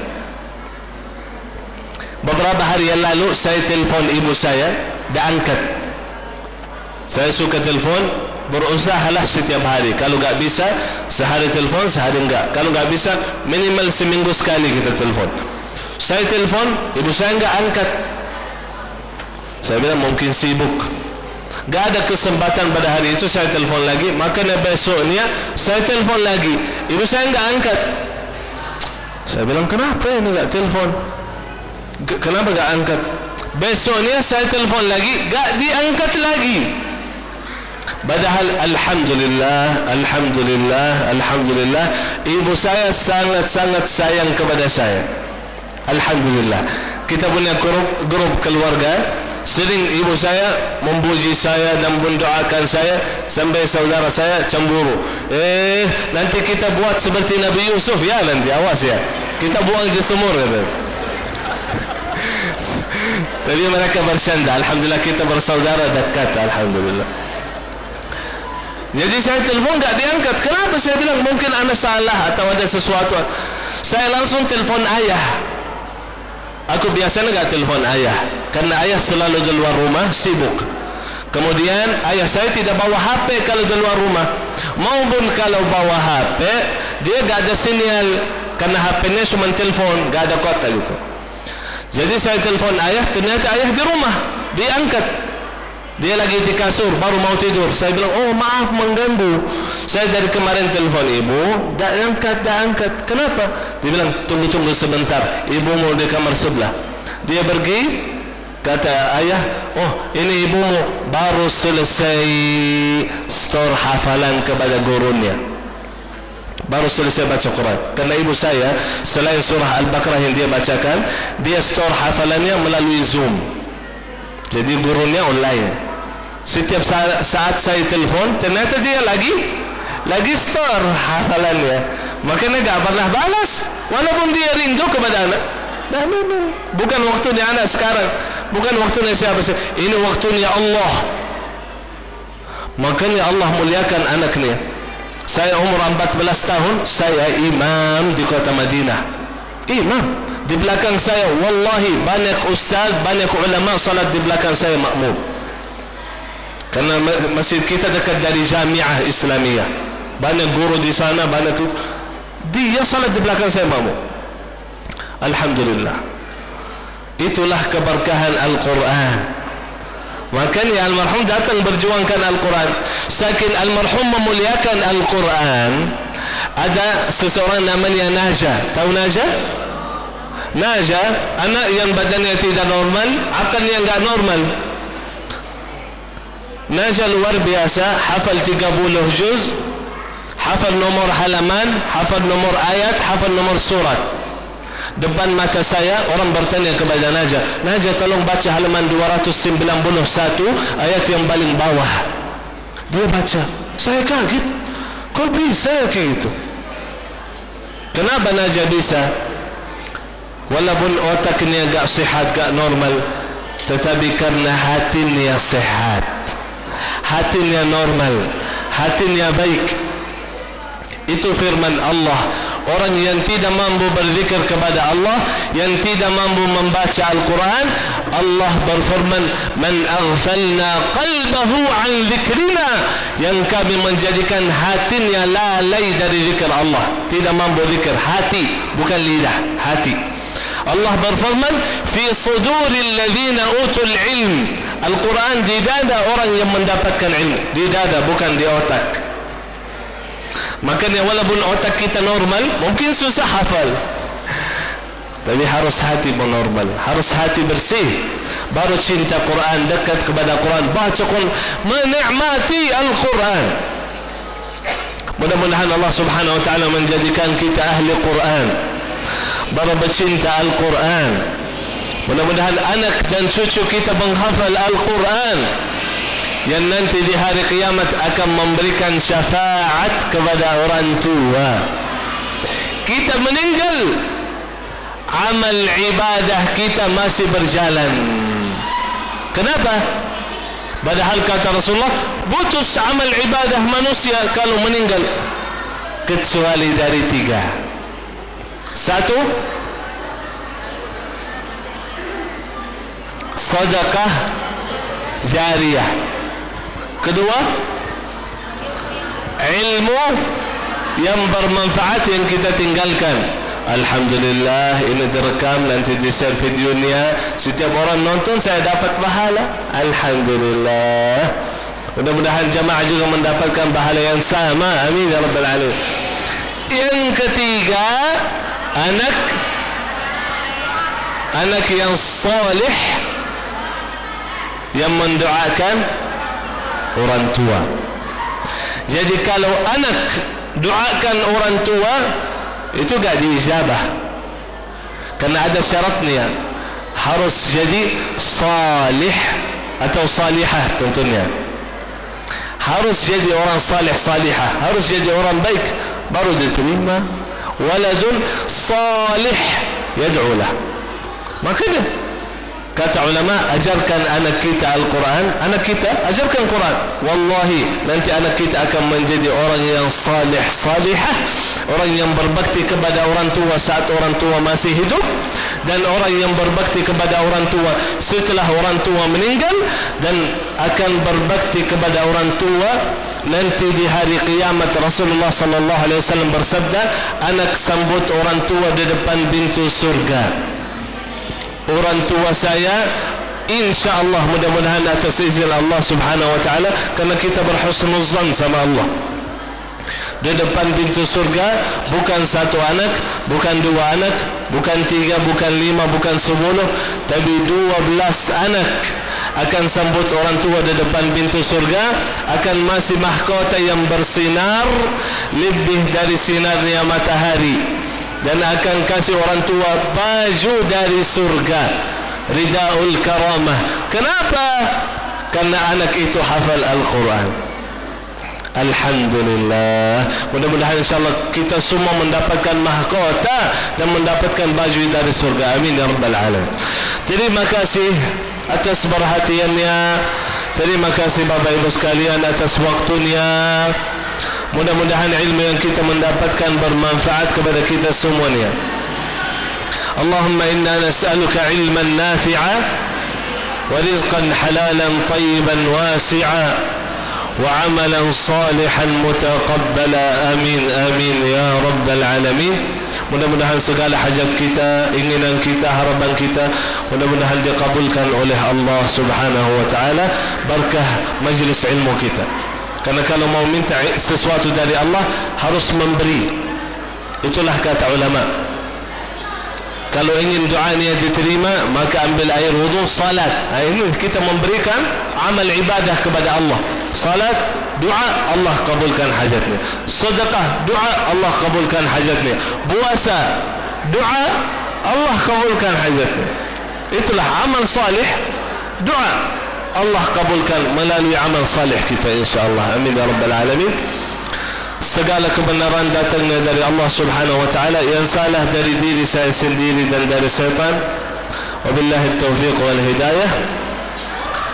G: Beberapa hari yang lalu saya telepon ibu saya, tak angkat. Saya suka telepon, berusahalah setiap hari. Kalau tak bisa, sehari telepon, sehari enggak. Kalau tak bisa, minimal seminggu sekali kita telepon. Saya telepon, ibu saya enggak angkat. Saya bilang mungkin sibuk. Tak ada kesempatan pada hari itu, saya telepon lagi. Makanya besoknya saya telepon lagi, ibu saya enggak angkat. Saya bilang kenapa ini enggak telepon? Kenapa enggak angkat? Besoknya saya telepon lagi, enggak diangkat lagi. Padahal alhamdulillah ibu saya sangat-sangat sayang kepada saya. Alhamdulillah. Kita punya grup keluarga, sering ibu saya memuji saya dan mendoakan saya sampai saudara saya cemburu. Nanti kita buat seperti Nabi Yusuf ya, nanti awas ya, kita buang di sumur kata. Tapi mereka bercanda. Alhamdulillah kita bersaudara dekat, alhamdulillah. Jadi saya telepon tak diangkat. Kenapa? Saya bilang mungkin anak salah atau ada sesuatu. Saya langsung telepon ayah. Aku biasanya tak telepon ayah, karena ayah selalu di luar rumah sibuk. Kemudian ayah saya tidak bawa HP kalau di luar rumah. Maupun kalau bawa HP, dia tak ada sinyal, karena HP-nya cuma telepon, tak ada kota gitu. Jadi saya telepon ayah, ternyata ayah di rumah, diangkat. Dia lagi di kasur, baru mau tidur. Saya bilang, oh maaf mengganggu. Saya dari kemarin telepon ibu, tak angkat. Kenapa? Dia bilang, tunggu sebentar, ibu mau di kamar sebelah. Dia pergi, kata ayah, oh ini ibumu baru selesai store hafalan kepada gurunya, baru selesai baca Quran. Karena ibu saya selain surah Al-Baqarah yang dia bacakan, dia store hafalannya melalui Zoom. Jadi gurunya online. Setiap saat saya telepon, ternyata dia lagi store hafalannya. Makanya tak pernah balas, walaupun dia rindu kepada anak. Bukan waktunya anak sekarang, bukan waktunya siapa. Ini waktunya Allah. Makanya Allah muliakan anaknya. Saya umur 14 tahun, saya imam di kota Madinah. Imam Di belakang saya, wallahi banyak ustaz, banyak ulama salat di belakang saya makmum. Karena masjid kita dekat dari Jamiah Islamiyah. Banyak guru di sana, banyak dia salat di belakang saya makmum. Alhamdulillah. Itulah keberkahan Al-Quran. Makanya almarhum datang berjuangkan Al-Quran. Saking almarhum memuliakan Al-Quran, ada seseorang namanya Naja. Tahu Naja? Naja, anak yang badannya tidak normal, akalnya enggak normal. Naja luar biasa, hafal 30 juz, hafal nomor halaman, hafal nomor ayat, hafal nomor surat. Depan mata saya orang bertanya kepada Naja, Naja tolong baca halaman 291 ayat yang paling bawah. Dia baca, saya kaget, kok bisa kayak gitu? Kenapa Naja bisa? Walaupun otaknya agak sehat, agak normal, tetapi karena hatinya sehat, hatinya normal, hatinya baik. Itu firman Allah. Orang yang tidak mampu berzikir kepada Allah, yang tidak mampu membaca Al-Quran, Allah berfirman, man aghfalna qalbahu an zikrina, yang kami menjadikan hatinya lalai dari zikir Allah, tidak mampu zikir. Hati, bukan lidah, hati. Allah berfirman, fi suduril ladzina utul ilm. Al-Quran di dada orang yang mendapatkan ilmu, di dada, bukan di otak. Makanya walaupun otak kita normal, mungkin susah hafal, tapi harus hati normal, harus hati bersih, baru cinta Quran, dekat kepada Quran, baca Quran, menikmati Al-Quran. Mudah-mudahan Allah Subhanahu Wa Taala menjadikan kita ahli Quran, baru bercinta Al-Quran. Mudah-mudahan anak dan cucu kita menghafal Al-Quran, yang nanti di hari kiamat akan memberikan syafaat kepada orang tua. Kita meninggal, amal ibadah kita masih berjalan. Kenapa? Padahal kata Rasulullah, putus amal ibadah manusia kalau meninggal, kecuali dari 3. 1, sedekah jariyah. Kedua, ilmu yang bermanfaat yang kita tinggalkan. Alhamdulillah, ini direkam, nanti di share videonya, setiap orang nonton saya dapat pahala. Alhamdulillah. Mudah-mudahan jamaah juga mendapatkan pahala yang sama. Amin ya rabbal alamin. Yang ketiga, anak yang salih yang mendoakan orang tua. Jadi kalau anak doakan orang tua, itu gak diijabah, karena ada syaratnya, harus jadi salih atau salihah. Tentunya harus jadi orang salih salihah, harus jadi orang baik, baru diterima. Waladun salih yad'ulah. Makanya kata ulama, ajarkan anak kita Al-Quran, anak kita ajarkan Quran. Wallahi, nanti anak kita akan menjadi orang yang salih salihah, orang yang berbakti kepada orang tua saat orang tua masih hidup, dan orang yang berbakti kepada orang tua setelah orang tua meninggal, dan akan berbakti kepada orang tua nanti di hari kiamat. Rasulullah sallallahu alaihi wasallam bersabda, anak sambut orang tua di depan pintu surga. Orang tua saya, insyaallah, mudah-mudahan atas izin Allah Subhanahu Wa Taala, karena kita berhusnuzan sama Allah, di depan pintu surga bukan 1 anak, bukan 2 anak, bukan 3, bukan 5, bukan 10, tapi 12 anak akan sambut orang tua di depan pintu surga, akan masih mahkota yang bersinar lebih dari sinarnya matahari, dan akan kasih orang tua baju dari surga, ridaul karamah. Kenapa? Karena anak itu hafal Al-Quran. Alhamdulillah. Mudah-mudahan insyaAllah kita semua mendapatkan mahkota dan mendapatkan baju dari surga. Amin ya rabbal alamin. Terima kasih atas perhatiannya. Terima kasih Bapak Ibu sekalian atas waktunya. Mudah-mudahan ilmu yang kita mendapatkan bermanfaat kepada kita semuanya. اللهم إنا نسألك علما نافعا ورزقا حلالا طيبا واسعا وعملا صالحا متقبلا. Amin amin ya rabbal alamin. Mudah-mudahan segala hajat kita, inginan kita, harapan kita, mudah-mudahan dikabulkan oleh Allah Subhanahu wa taala berkah majlis ilmu kita. Karena kalau mau minta sesuatu dari Allah harus memberi. Itulah kata ulama. Kalau ingin doanya diterima, maka ambil air wudu, salat. Ini kita memberikan amal ibadah kepada Allah. Salat, doa, Allah kabulkan hajatnya. Sedekah, doa, Allah kabulkan hajatnya. Puasa, doa, Allah kabulkan hajatnya. Itulah amal salih, doa, Allah kabulkan melalui amal salih kita insyaAllah. Amin ya rabbal alamin. Segala kebenaran datangnya dari Allah Subhanahu wa taala, yang salah dari diri saya sendiri dan dari syaitan. Wabillahi taufiq wal hidayah.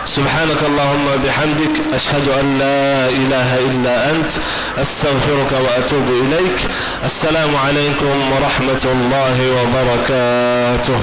G: Subhanakallahumma bihamdik ashhadu an la ilaha illa ant astaghfiruka wa atubu ilaik. Assalamu alaikum warahmatullahi wabarakatuh.